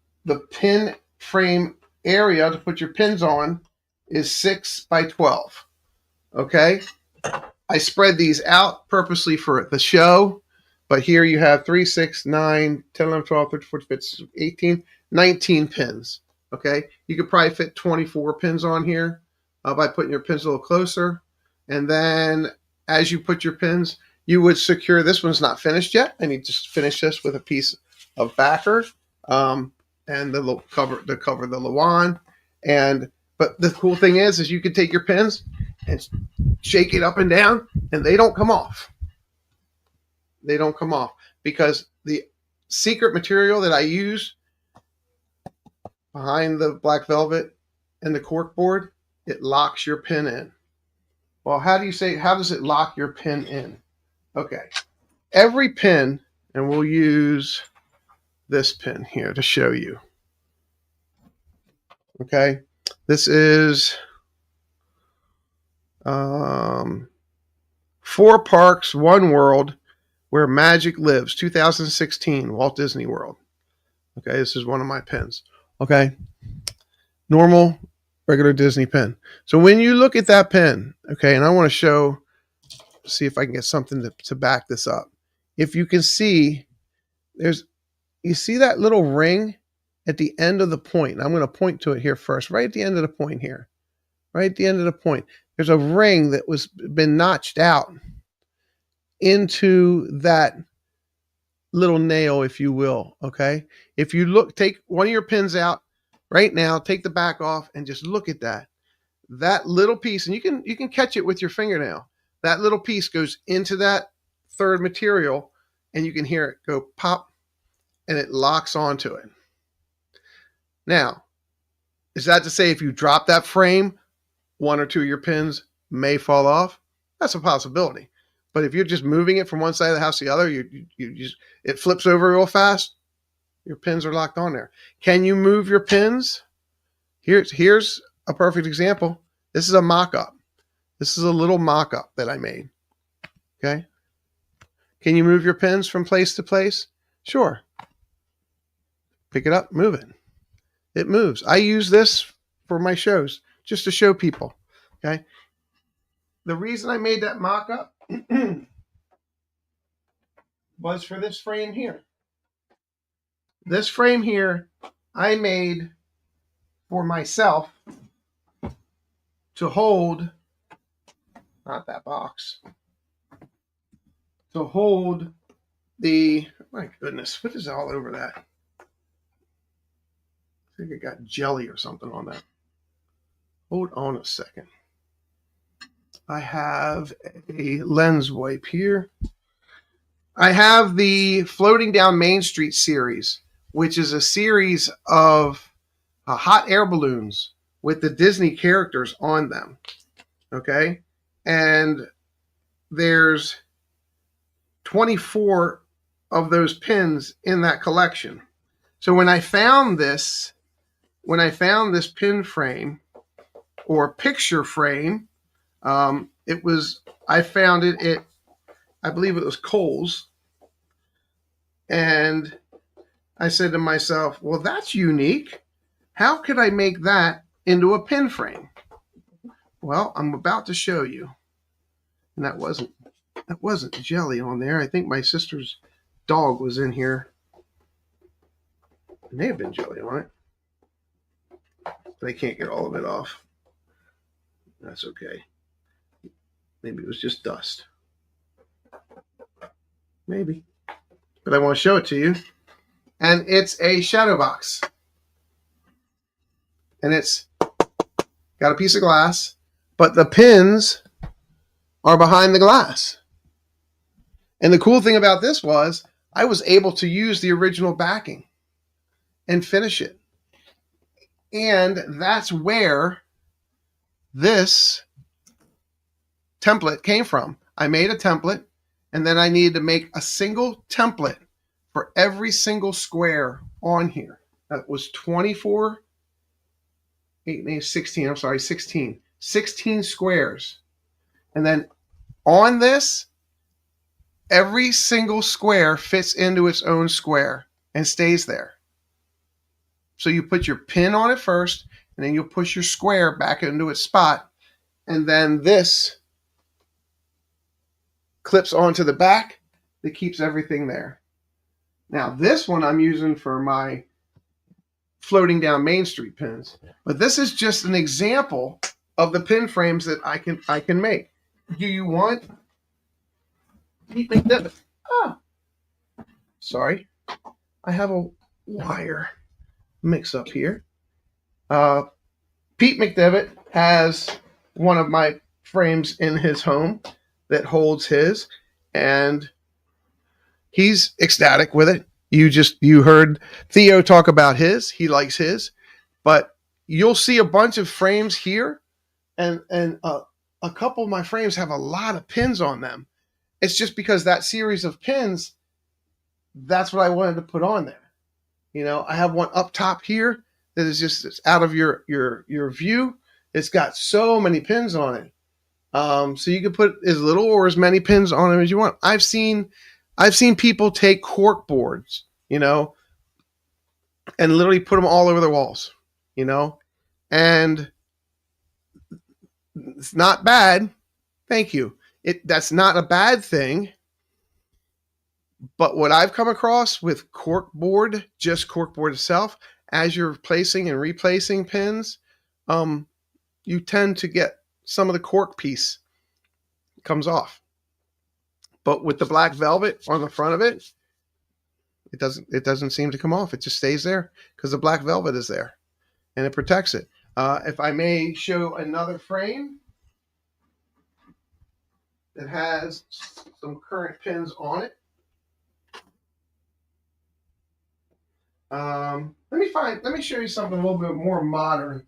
pin frame area to put your pins on is 6 by 12. Okay, I spread these out purposely for the show, but here you have 3, 6, 9, 10, 11, 12, 13, 14, 15, 18, 19 pins. Okay, you could probably fit 24 pins on here by putting your pins a little closer. And then as you put your pins, you would secure, this one's not finished yet. I need to finish this with a piece of backer and the cover the Lawan. But the cool thing is you can take your pins and shake it up and down, and they don't come off. They don't come off because the secret material that I use behind the black velvet and the cork board, it locks your pin in. Well, how does it lock your pin in? Okay, every pin, and we'll use this pin here to show you. Okay, this is 4 Parks, 1 World, Where Magic Lives, 2016, Walt Disney World. Okay, this is one of my pins. Okay, normal, regular Disney pin. So when you look at that pin, okay, and I want to see if I can get something to back this up. If you can see, you see that little ring at the end of the point. And I'm going to point to it here first, right at the end of the point here. Right at the end of the point. There's a ring that been notched out into that little nail, if you will. Okay. If you take one of your pins out right now, take the back off and just look at that. That little piece, and you can catch it with your fingernail. That little piece goes into that third material, and you can hear it go pop, and it locks onto it. Now, is that to say if you drop that frame, 1 or 2 of your pins may fall off? That's a possibility. But if you're just moving it from one side of the house to the other, it flips over real fast, your pins are locked on there. Can you move your pins? Here's a perfect example. This is a mock-up. This is a little mock-up that I made. Okay. Can you move your pins from place to place? Sure. Pick it up, move it. It moves. I use this for my shows just to show people. Okay. The reason I made that mock-up was for this frame here. This frame here I made for myself to hold, not that box, to hold my goodness, what is all over that? I think it got jelly or something on that. Hold on a second. I have a lens wipe here. I have the Floating Down Main Street series, which is a series of hot air balloons with the Disney characters on them. Okay? And there's 24 of those pins in that collection. So when I found this pin frame or picture frame, I found it at, I believe it was Kohl's. And I said to myself, well, that's unique. How could I make that into a pin frame? Well, I'm about to show you. And that wasn't jelly on there. I think my sister's dog was in here. It may have been jelly on it. But I can't get all of it off. That's okay. Maybe it was just dust. Maybe. But I want to show it to you. And it's a shadow box. And it's got a piece of glass, but the pins are behind the glass. And the cool thing about this was I was able to use the original backing and finish it. And that's where this template came from. I made a template, and then I needed to make a single template for every single square on here. That was 24, 8, 16, I'm sorry, 16. 16 squares. And then on this, every single square fits into its own square and stays there. So you put your pin on it first, and then you'll push your square back into its spot, and then this clips onto the back that keeps everything there. Now this one I'm using for my floating down Main Street pins, but this is just an example of the pin frames that I can make. Do you want? Oh, sorry, I have a wire mix up here. Pete McDevitt has one of my frames in his home that holds his, and he's ecstatic with it. You heard Theo talk about his. He likes his, but you'll see a bunch of frames here, and a couple of my frames have a lot of pins on them. It's just because that series of pins, that's what I wanted to put on there. You know, I have one up top here that is just it's out of your view. It's got so many pins on it. So you can put as little or as many pins on them as you want. I've seen people take cork boards, you know, and literally put them all over their walls, you know, and it's not bad. Thank you. That's not a bad thing. But what I've come across with corkboard, just corkboard itself, as you're placing and replacing pins, you tend to get some of the cork piece comes off. But with the black velvet on the front of it, it doesn't seem to come off. It just stays there because the black velvet is there and it protects it. If I may show another frame that has some current pins on it. Let me show you something a little bit more modern.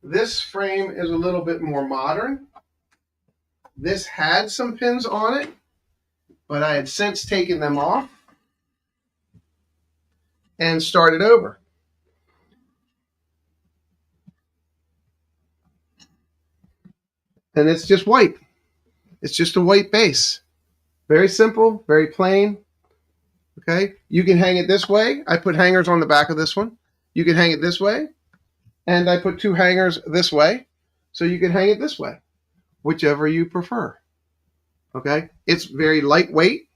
This frame is a little bit more modern. This had some pins on it, but I had since taken them off and started over. And it's just white. It's just a white base. Very simple, very plain. Okay, you can hang it this way. I put hangers on the back of this one. You can hang it this way. And I put two hangers this way. So you can hang it this way, whichever you prefer. Okay, it's very lightweight.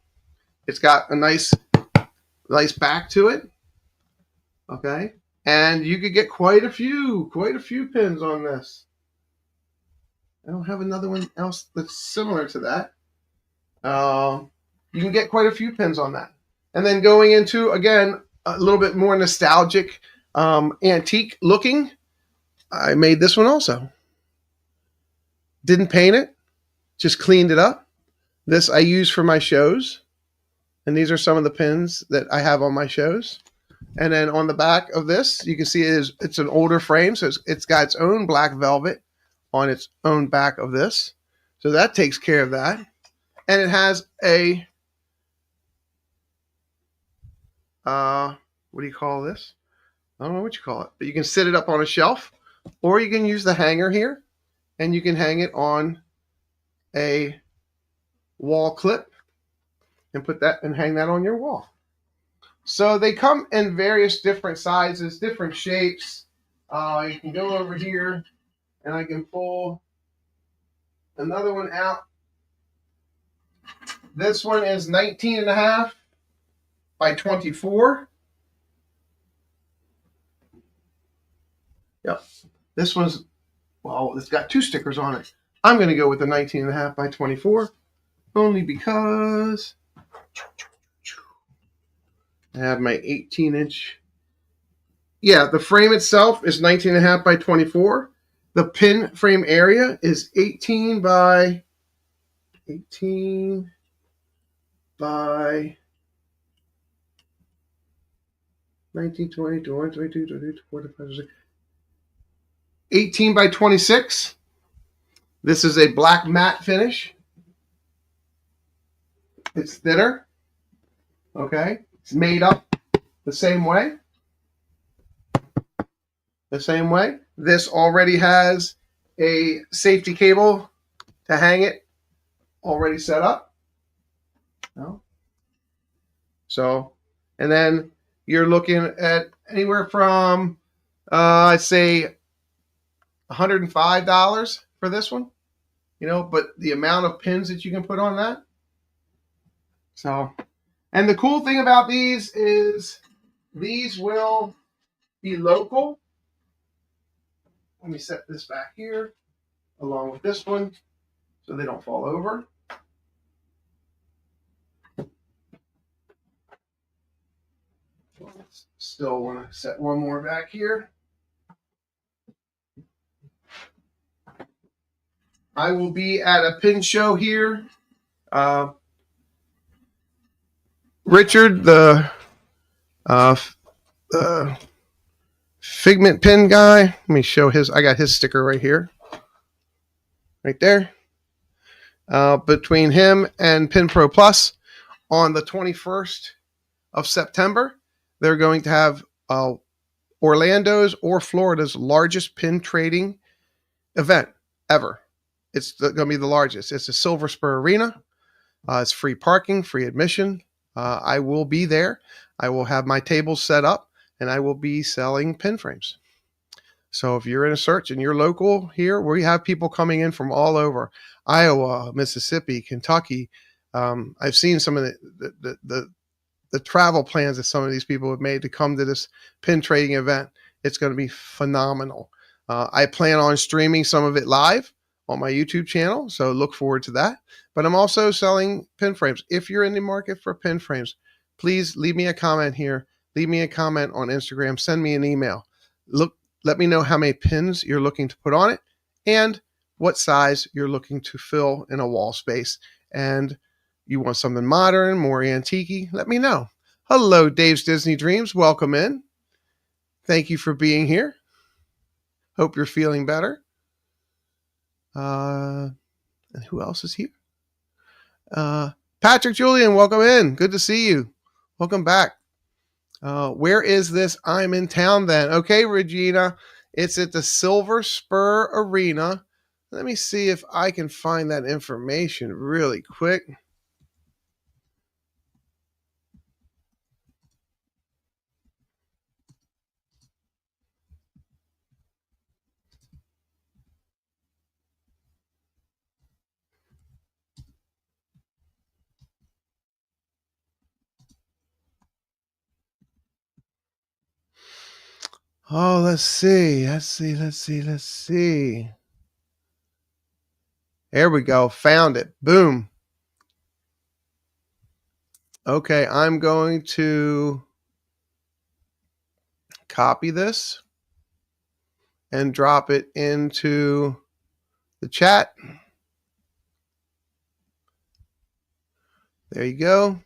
It's got a nice back to it. Okay, and you could get quite a few pins on this. I don't have another one else that's similar to that. You can get quite a few pins on that. And then going into, again, a little bit more nostalgic, antique looking, I made this one also. Didn't paint it, just cleaned it up. This I use for my shows. And these are some of the pins that I have on my shows. And then on the back of this, you can see it's an older frame, so it's got its own black velvet on its own back of this. So that takes care of that. And it has a, what do you call this? I don't know what you call it, but you can sit it up on a shelf, or you can use the hanger here, and you can hang it on a wall clip and put that and hang that on your wall. So they come in various different sizes, different shapes. You can go over here and I can pull another one out. This one is 19.5 by 24. Yep. This one's, well, it's got two stickers on it. I'm going to go with the 19.5 by 24 only because I have my 18-inch. Yeah, the frame itself is 19.5 by 24. The pin frame area is 18 by 18 by 19, 20, 21, 22, 23, 24, 25, 18 by 26. This is a black matte finish. It's thinner. Okay. It's made up the same way. The same way. This already has a safety cable to hang it already set up. No. So, and then you're looking at anywhere from, I'd say $105 for this one, but the amount of pins that you can put on that. So, and the cool thing about these is these will be local. Let me set this back here along with this one so they don't fall over. Still want to set one more back here. I will be at a pin show here. Richard, the Figment pin guy. Let me show his. I got his sticker right here. Right there. Between him and Pin Pro Plus on the 21st of September, they're going to have Orlando's or Florida's largest pin trading event ever. It's going to be the largest. It's a Silver Spur Arena. It's free parking, free admission. I will be there. I will have my tables set up, and I will be selling pin frames. So if you're in a search and you're local here, we have people coming in from all over Iowa, Mississippi, Kentucky. I've seen some of the travel plans that some of these people have made to come to this pin trading event. It's going to be phenomenal. I plan on streaming some of it live on my YouTube channel, so look forward to that. But I'm also selling pin frames. If you're in the market for pin frames, please leave me a comment here. Leave me a comment on Instagram. Send me an email. Let me know how many pins you're looking to put on it and what size you're looking to fill in a wall space. And you want something modern, more antique-y, let me know. Hello, Dave's Disney Dreams. Welcome in. Thank you for being here. Hope you're feeling better. And who else is here? Patrick Julian, welcome in. Good to see you. Welcome back. Where is this? I'm in town then. Okay, Regina. It's at the Silver Spur Arena. Let me see if I can find that information really quick. Oh, let's see. There we go. Found it. Boom. Okay, I'm going to copy this and drop it into the chat. There you go.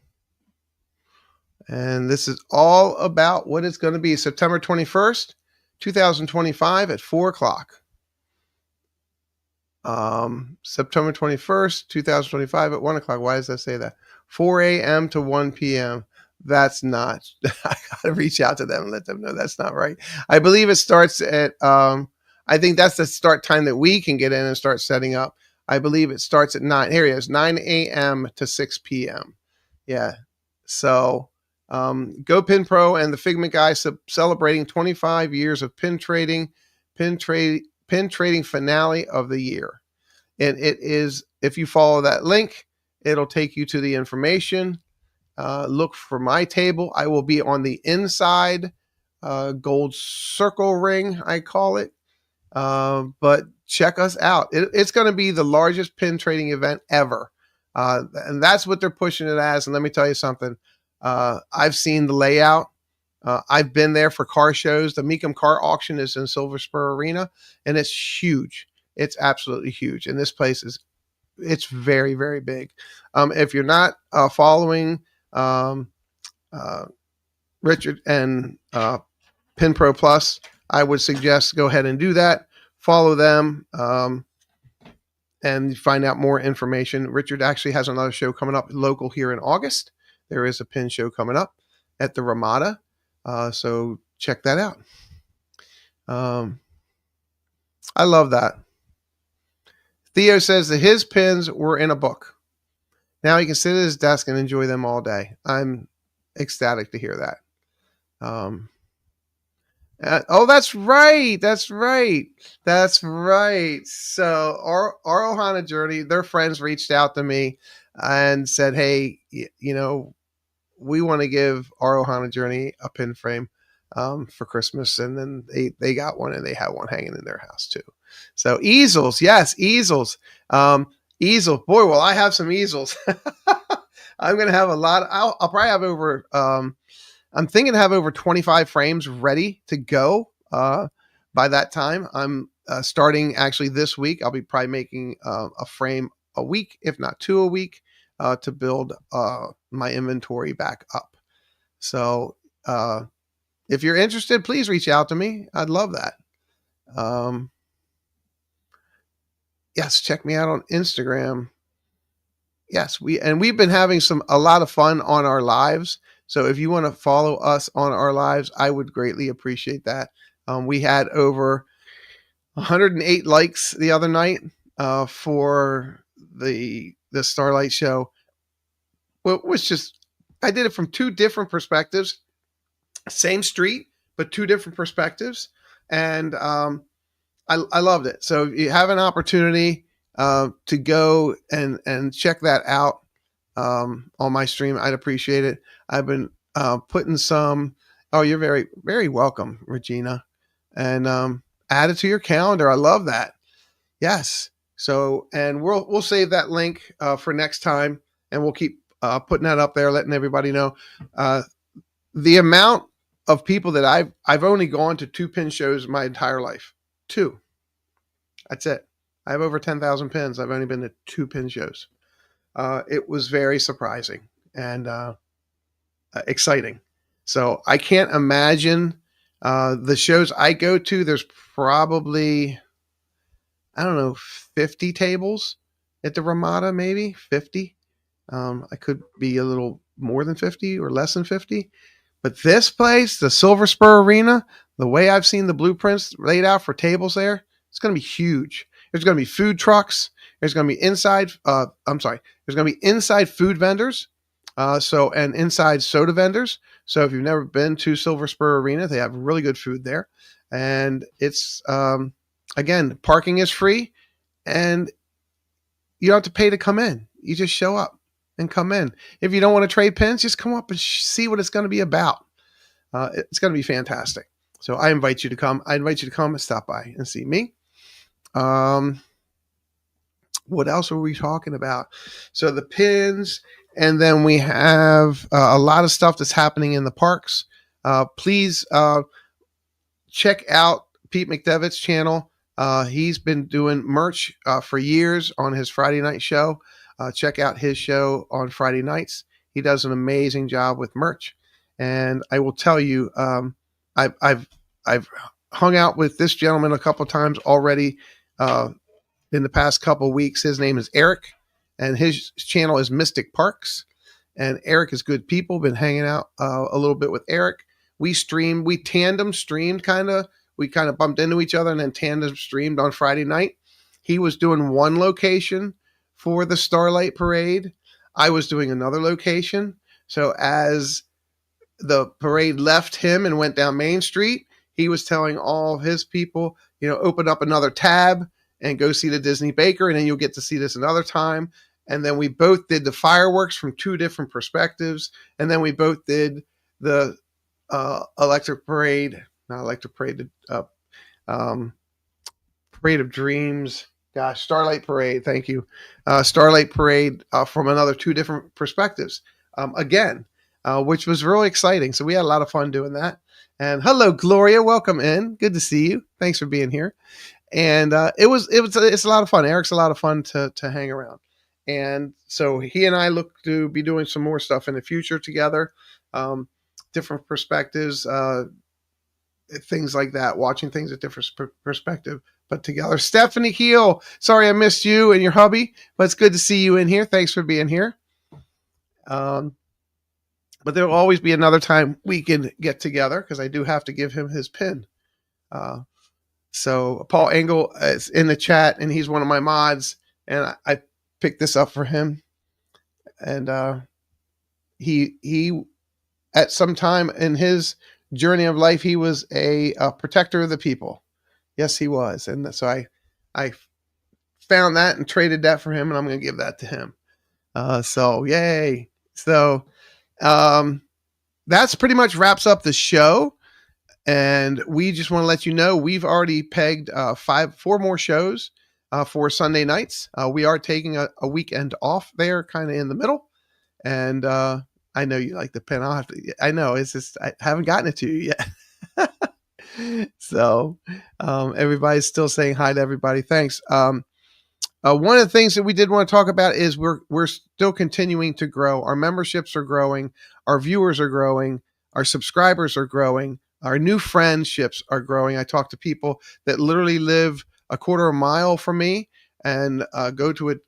And this is all about what it's going to be. September 21st, 2025 at 4 o'clock. September 21st, 2025 at 1 o'clock. Why does that say that? 4 a.m. to 1 p.m. That's not, I got to reach out to them and let them know that's not right. I believe it starts at, I think that's the start time that we can get in and start setting up. I believe it starts at 9. Here it is, 9 a.m. to 6 p.m. Yeah. So, Go Pin Pro and the Figment guy celebrating 25 years of pin trading finale of the year. And it is, if you follow that link, it'll take you to the information. Look for my table. I will be on the inside gold circle ring, I call it. But check us out. It's going to be the largest pin trading event ever. And that's what they're pushing it as. And let me tell you something. I've seen the layout. I've been there for car shows. The Mecum Car Auction is in Silver Spur Arena, and it's huge. It's absolutely huge. And this place it's very, very big. If you're not following um, uh, Richard and Pin Pro Plus, I would suggest go ahead and do that. Follow them and find out more information. Richard actually has another show coming up local here in August. There is a pin show coming up at the Ramada. So check that out. I love that. Theo says that his pins were in a book. Now he can sit at his desk and enjoy them all day. I'm ecstatic to hear that. Oh, that's right. That's right. That's right. So our Ohana Journey, their friends reached out to me and said, hey, we want to give our Ohana Journey a pin frame for Christmas. And then they got one, and they have one hanging in their house too. So easels. Yes, easels. Easel. Boy, well, I have some easels. I'm going to have a lot. I'll probably have over, I'm thinking to have over 25 frames ready to go by that time. I'm starting actually this week. I'll be probably making a frame a week, if not two a week, to build my inventory back up. So if you're interested, please reach out to me. I'd love that. Yes, check me out on Instagram. Yes, we've been having a lot of fun on our lives. So if you want to follow us on our lives, I would greatly appreciate that. We had over 108 likes the other night for the Starlight Show. Well, it was just, I did it from two different perspectives, same street, but two different perspectives. And I loved it. So if you have an opportunity to go and check that out on my stream, I'd appreciate it. I've been putting some. Oh, you're very, very welcome, Regina, and add it to your calendar. I love that. Yes. So, and we'll save that link for next time, and we'll keep putting that up there, letting everybody know. The amount of people that I've only gone to 2 pin shows my entire life. 2. That's it. I have over 10,000 pins. I've only been to 2 pin shows. It was very surprising and exciting. So I can't imagine the shows I go to. There's probably, I don't know, 50 tables at the Ramada, maybe 50. I could be a little more than 50 or less than 50. But this place, the Silver Spur Arena, the way I've seen the blueprints laid out for tables there, it's going to be huge. There's going to be food trucks. There's going to be inside. There's going to be inside food vendors. And inside soda vendors. So if you've never been to Silver Spur Arena, they have really good food there. And it's, again, parking is free, and you don't have to pay to come in. You just show up and come in. If you don't want to trade pins, just come up and see what it's going to be about. It's going to be fantastic. So I invite you to come. I invite you to come and stop by and see me. What else are we talking about? So the pins, and then we have a lot of stuff that's happening in the parks. Please check out Pete McDevitt's channel. He's been doing merch for years on his Friday night show. Check out his show on Friday nights. He does an amazing job with merch. And I will tell you, I've hung out with this gentleman a couple times already in the past couple of weeks. His name is Eric, and his channel is Mystic Parks. And Eric is good people. Been hanging out a little bit with Eric. We tandem streamed kind of. We kind of bumped into each other and then tandem streamed on Friday night. He was doing one location for the Starlight Parade. I was doing another location. So as the parade left him and went down Main Street, he was telling all of his people, open up another tab and go see the Disney Baker, and then you'll get to see this another time. And then we both did the fireworks from 2 different perspectives. And then we both did the Parade of Dreams. Gosh, Starlight Parade. Thank you. Starlight Parade from another two different perspectives. Again, which was really exciting. So we had a lot of fun doing that. And hello, Gloria. Welcome in. Good to see you. Thanks for being here. And it's a lot of fun. Eric's a lot of fun to hang around. And so he and I look to be doing some more stuff in the future together, different perspectives, things like that, watching things at different perspective, but together. Stephanie Heel, sorry I missed you and your hubby, but it's good to see you in here. Thanks for being here. But there will always be another time we can get together because I do have to give him his pin. So Paul Engel is in the chat and he's one of my mods, and I picked this up for him. And he at some time in his journey of life, he was a protector of the people. Yes, he was. And so I found that and traded that for him, and I'm going to give that to him. So yay. So that's pretty much wraps up the show. And we just want to let you know we've already pegged 4 more shows for Sunday nights. We are taking a weekend off there, kind of in the middle. And I know you like the pen. I know it's just I haven't gotten it to you yet. So everybody's still saying hi to everybody. Thanks. One of the things that we did want to talk about is we're still continuing to grow. Our memberships are growing. Our viewers are growing. Our subscribers are growing. Our new friendships are growing. I talk to people that literally live a quarter of a mile from me and go to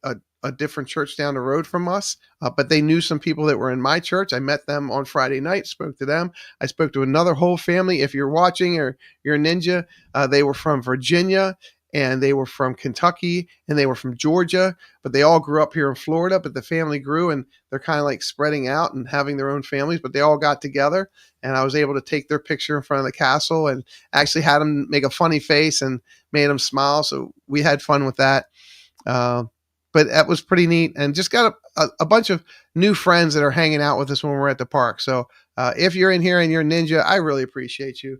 a different church down the road from us. But they knew some people that were in my church. I met them on Friday night, spoke to them. I spoke to another whole family. If you're watching or you're a ninja, they were from Virginia, and they were from Kentucky, and they were from Georgia, but they all grew up here in Florida, but the family grew and they're kind of like spreading out and having their own families, but they all got together, and I was able to take their picture in front of the castle and actually had them make a funny face and made them smile. So we had fun with that. But that was pretty neat, and just got a bunch of new friends that are hanging out with us when we're at the park. So if you're in here and you're a ninja, I really appreciate you.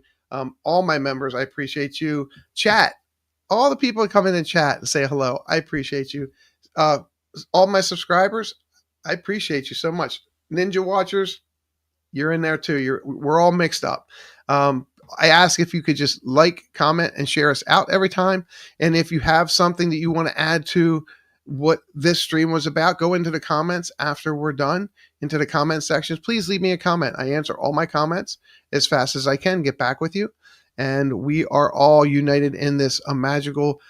All my members, I appreciate you. Chat. All the people that come in and chat and say hello, I appreciate you. All my subscribers, I appreciate you so much. Ninja watchers, you're in there too. We're all mixed up. I ask if you could just like, comment, and share us out every time. And if you have something that you want to add to what this stream was about, go into the comments after we're done, into the comment sections. Please leave me a comment. I answer all my comments as fast as I can, get back with you. And we are all united in this magical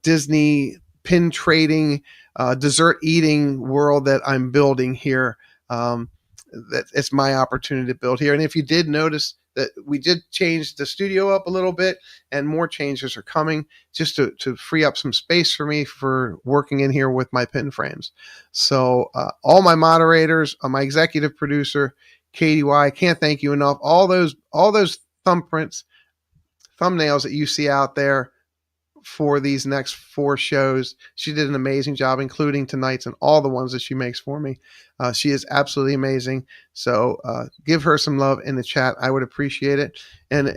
Disney pin trading, dessert eating world that I'm building here. That it's my opportunity to build here. And if you did notice that we did change the studio up a little bit, and more changes are coming just to free up some space for me for working in here with my pin frames. So all my moderators, my executive producer, Katie Y, can't thank you enough. All those thumbnails that you see out there for these next 4 shows. She did an amazing job, including tonight's and all the ones that she makes for me. She is absolutely amazing. So give her some love in the chat. I would appreciate it. And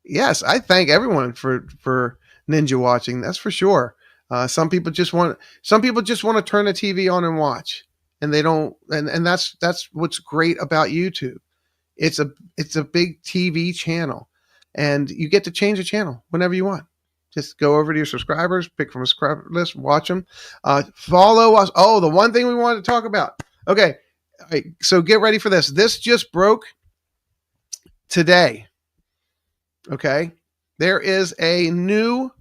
yes, I thank everyone for ninja watching. That's for sure. Some people just want to turn the TV on and watch, and they don't. And that's what's great about YouTube. It's a big TV channel, and you get to change the channel whenever you want. Just go over to your subscribers, pick from a subscriber list, watch them, follow us. Oh, the one thing we wanted to talk about. Okay. All right, so get ready for this. This just broke today. Okay. There is a new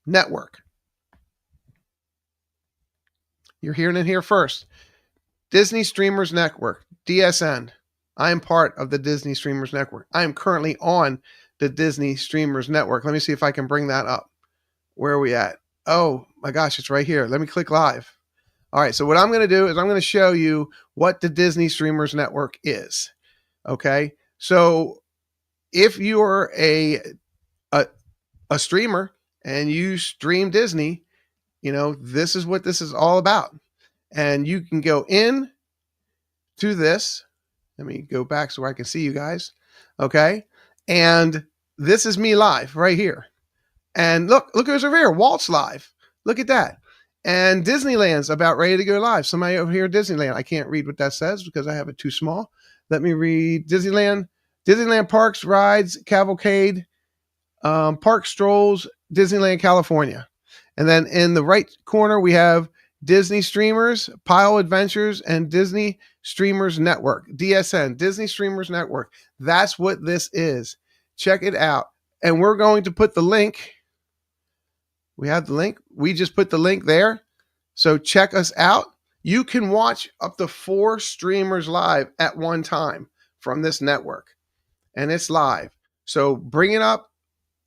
network. You're hearing it here first. Disney Streamers Network, DSN. I am part of the Disney Streamers Network. I am currently on the Disney Streamers Network. Let me see if I can bring that up. Where are we at? Oh my gosh, it's right here. Let me click live. All right, so what I'm going to do is I'm going to show you what the Disney Streamers Network is. Okay, so if you're a streamer and you stream Disney, you know, this is what this is all about. And you can go in to this. Let me go back so I can see you guys. Okay. And this is me live right here. And look who's over here. Walt's live. Look at that. And Disneyland's about ready to go live. Somebody over here at Disneyland. I can't read what that says because I have it too small. Let me read Disneyland. Disneyland Parks, Rides, Cavalcade, Park Strolls, Disneyland, California. And then in the right corner, we have Disney Streamers, Pile Adventures, and Disney Streamers Network. DSN, Disney Streamers Network. That's what this is. Check it out. And we're going to put the link. We have the link. We just put the link there. So check us out. You can watch up to 4 streamers live at one time from this network. And it's live. So bring it up,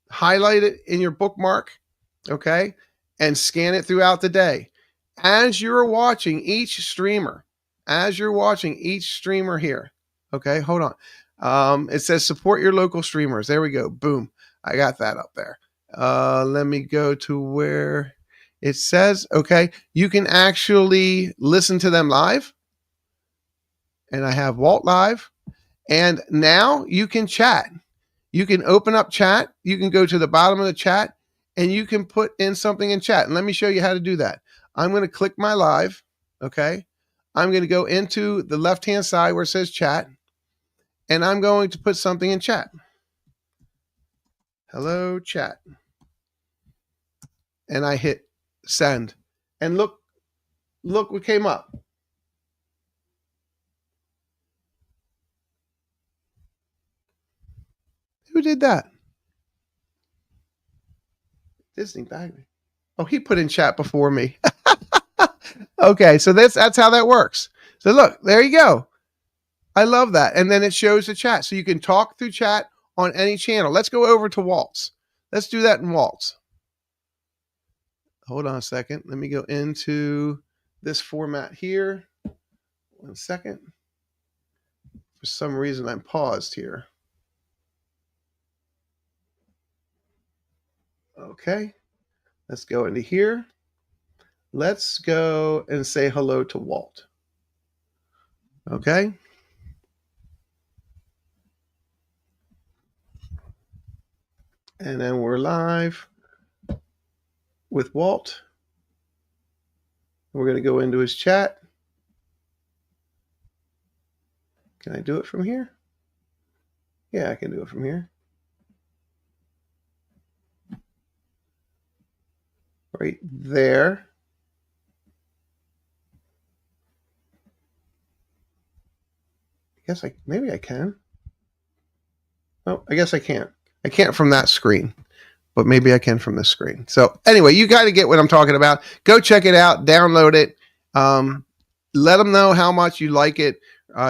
highlight it in your bookmark, okay? And scan it throughout the day. As you're watching each streamer, here, okay, hold on. It says support your local streamers. There we go. Boom. I got that up there. Let me go to where it says, okay, you can actually listen to them live. And I have Walt live. And now you can chat. You can open up chat. You can go to the bottom of the chat and you can put in something in chat. And let me show you how to do that. I'm going to click my live. Okay. I'm going to go into the left-hand side where it says chat. And I'm going to put something in chat. Hello, chat. And I hit send. And look what came up. Who did that? Disney Bagley. Oh, he put in chat before me. Okay, so that's how that works. So look, there you go. I love that. And then it shows the chat. So you can talk through chat on any channel. Let's go over to Walt's. Let's do that in Walt's. Hold on a second. Let me go into this format here. 1 second. For some reason, I'm paused here. Okay. Let's go into here. Let's go and say hello to Walt. Okay. And then we're live with Walt. We're going to go into his chat. Can I do it from here? Yeah, I can do it from here. Right there. Maybe I can. Oh, I guess I can't. I can't from that screen, but maybe I can from this screen. So anyway, you got to get what I'm talking about. Go check it out, download it. Let them know how much you like it.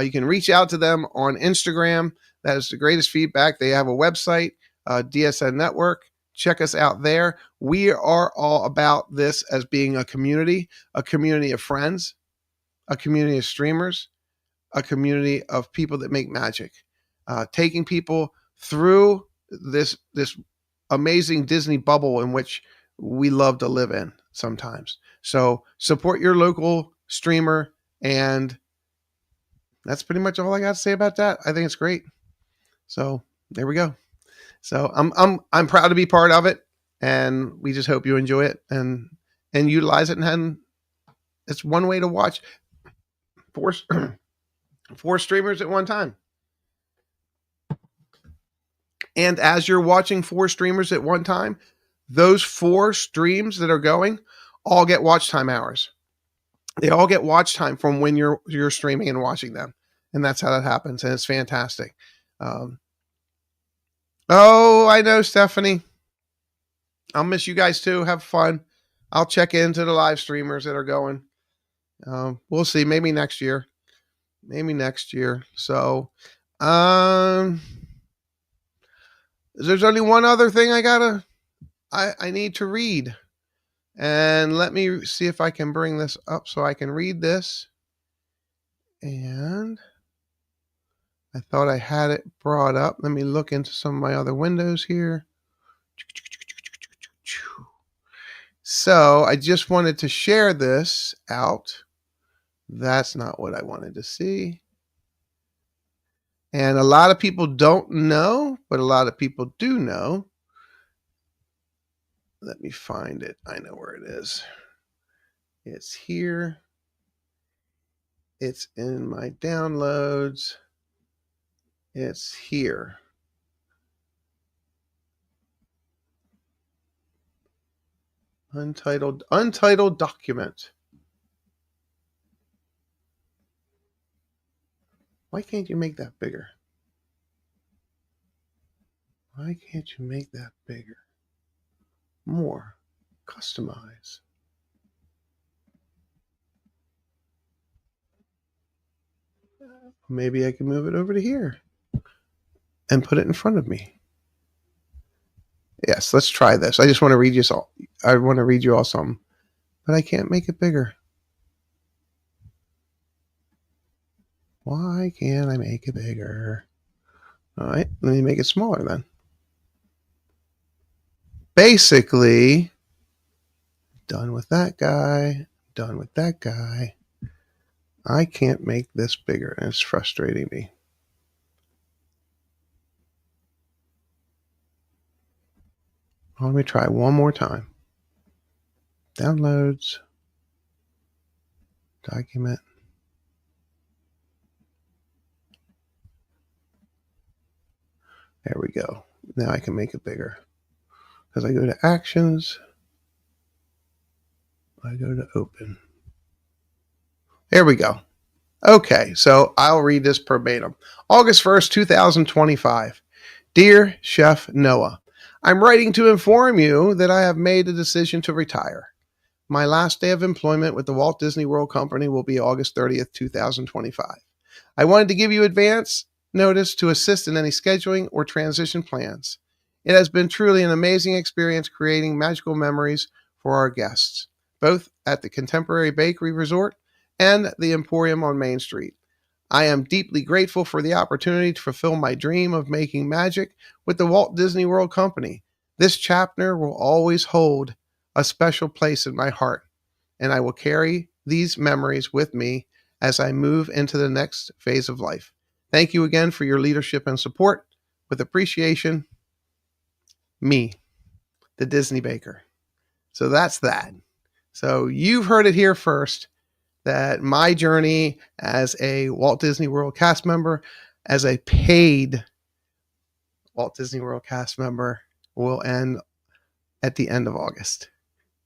You can reach out to them on Instagram. That is the greatest feedback. They have a website, DSN Network. Check us out there. We are all about this as being a community of friends, a community of streamers, a community of people that make magic, taking people through this amazing Disney bubble in which we love to live in sometimes. So support your local streamer, and that's pretty much all I got to say about that. I think it's great. So there we go. So I'm proud to be part of it, and we just hope you enjoy it and utilize it. And it's one way to watch four streamers at one time. And as you're watching 4 streamers at one time, those 4 streams that are going all get watch time hours. They all get watch time from when you're streaming and watching them. And that's how that happens. And it's fantastic. Oh, I know, Stephanie. I'll miss you guys too. Have fun. I'll check into the live streamers that are going. We'll see. Maybe next year. So, there's only one other thing I need to read. And let me see if I can bring this up so I can read this. And I thought I had it brought up. Let me look into some of my other windows here. So I just wanted to share this out. That's not what I wanted to see. And a lot of people don't know, but a lot of people do know Let me find it. I know where it is. It's here. It's in my downloads. It's here. Untitled document. Why can't you make that bigger? Why can't you make that bigger? More. Customize. Maybe I can move it over to here and put it in front of me. Yes, let's try this. I just want to read you all. I want to read you all something, but I can't make it bigger. Why can't I make it bigger? All right, let me make it smaller then. Basically, done with that guy. Done with that guy. I can't make this bigger, and it's frustrating me. Let me try one more time. Downloads. Document. There we go. Now I can make it bigger. Because I go to Actions. I go to Open. There we go. Okay, so I'll read this verbatim. August 1st, 2025. Dear Chef Noah, I'm writing to inform you that I have made a decision to retire. My last day of employment with the Walt Disney World Company will be August 30th, 2025. I wanted to give you advance notice to assist in any scheduling or transition plans. It has been truly an amazing experience creating magical memories for our guests, both at the Contemporary Bakery Resort and the Emporium on Main Street. I am deeply grateful for the opportunity to fulfill my dream of making magic with the Walt Disney World Company. This chapter will always hold a special place in my heart, and I will carry these memories with me as I move into the next phase of life. Thank you again for your leadership and support. With appreciation, me, the Disney Baker. So that's that. So you've heard it here first, that my journey as a Walt Disney World cast member, as a paid Walt Disney World cast member, will end at the end of August,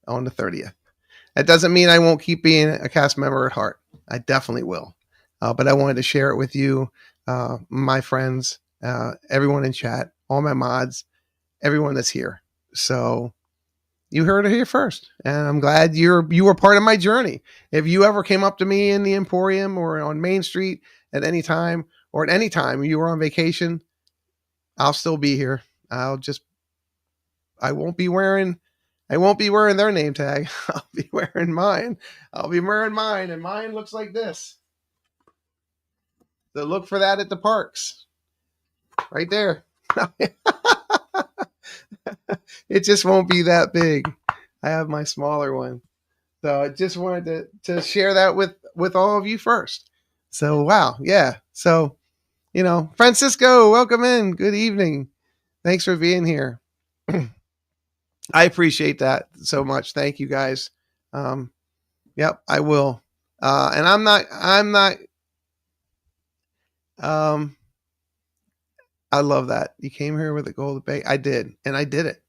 on the 30th. That doesn't mean I won't keep being a cast member at heart. I definitely will. But I wanted to share it with you, my friends, everyone in chat, all my mods, everyone that's here. So you heard it here first, and I'm glad you were part of my journey. If you ever came up to me in the Emporium or on Main Street at any time, or at any time you were on vacation, I'll still be here. I won't be wearing their name tag. I'll be wearing mine. And mine looks like this. So look for that at the parks. Right there. It just won't be that big. I have my smaller one. So I just wanted to share that with all of you first. So wow, yeah. So, Francisco, welcome in. Good evening. Thanks for being here. I appreciate that so much. Thank you guys. Yep, I will. And I'm not I love that. You came here with a goal to bake. I did, and I did it.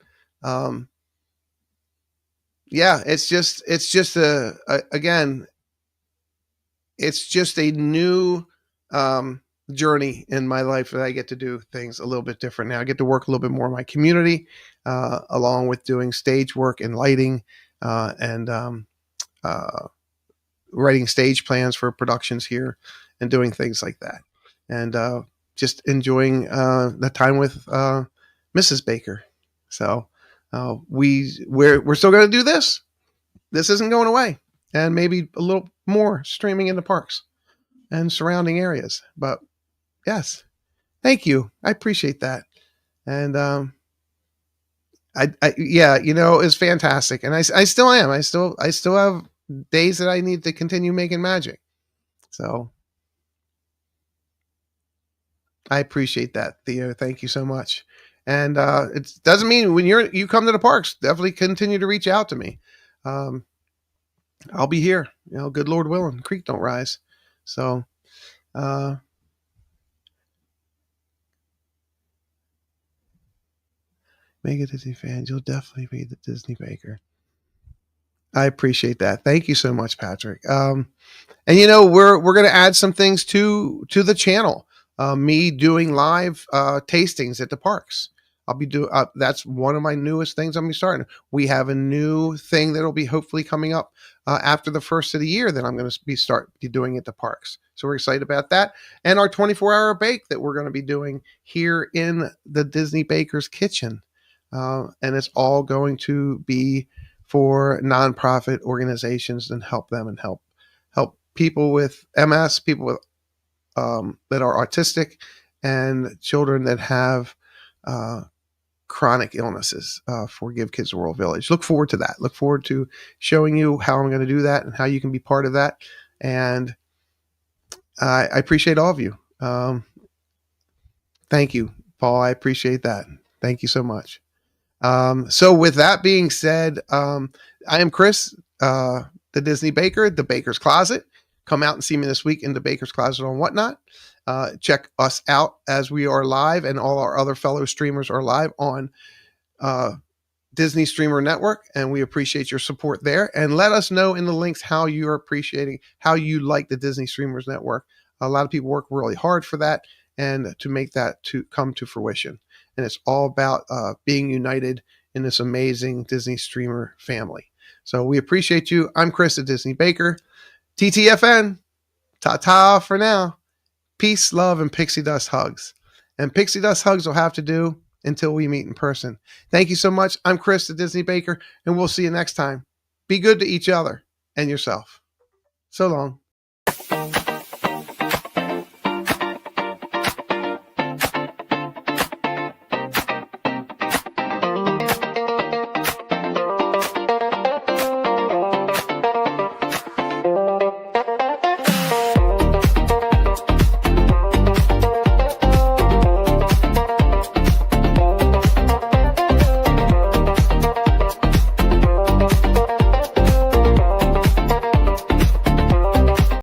Yeah, it's just again, it's just a new journey in my life that I get to do things a little bit different now. I get to work a little bit more in my community, along with doing stage work and lighting, and writing stage plans for productions here and doing things like that. And just enjoying the time with Mrs. Baker. So we're still going to do this. This isn't going away, and maybe a little more streaming in the parks and surrounding areas. But yes, thank you. I appreciate that. And yeah, it's fantastic. And I still am. I still have days that I need to continue making magic. So I appreciate that, Theo. Thank you so much. And it doesn't mean when you come to the parks, definitely continue to reach out to me. Um, I'll be here, good Lord willing, creek don't rise. So, make a Disney fan. You'll definitely be the Disney baker. I appreciate that. Thank you so much, Patrick. And we're going to add some things to the channel. Me doing live tastings at the parks. I'll be doing that's one of my newest things I'm gonna be starting. We have a new thing that'll be hopefully coming up after the first of the year that I'm going to be doing at the parks. So we're excited about that, and our 24-hour bake that we're going to be doing here in the Disney Baker's Kitchen, and it's all going to be for nonprofit organizations and help them and help people with MS, people with that are autistic, and children that have chronic illnesses for Give Kids a World Village. Look forward to that. Look forward to showing you how I'm going to do that and how you can be part of that. And I appreciate all of you. Thank you, Paul. I appreciate that. Thank you so much. So with that being said, I am Chris, the Disney Baker, the Baker's Closet. Come out and see me this week in the Baker's Closet on Whatnot. Check us out as we are live, and all our other fellow streamers are live on Disney Streamer Network, and we appreciate your support there. And let us know in the links how you are appreciating, how you like the Disney Streamers Network. A lot of people work really hard for that and to make that to come to fruition. And it's all about being united in this amazing Disney streamer family. So we appreciate you. I'm Chris, the Disney Baker. TTFN. Ta-ta for now. Peace, love, and pixie dust hugs. And pixie dust hugs will have to do until we meet in person. Thank you so much. I'm Chris, the Disney Baker, and we'll see you next time. Be good to each other and yourself. So long.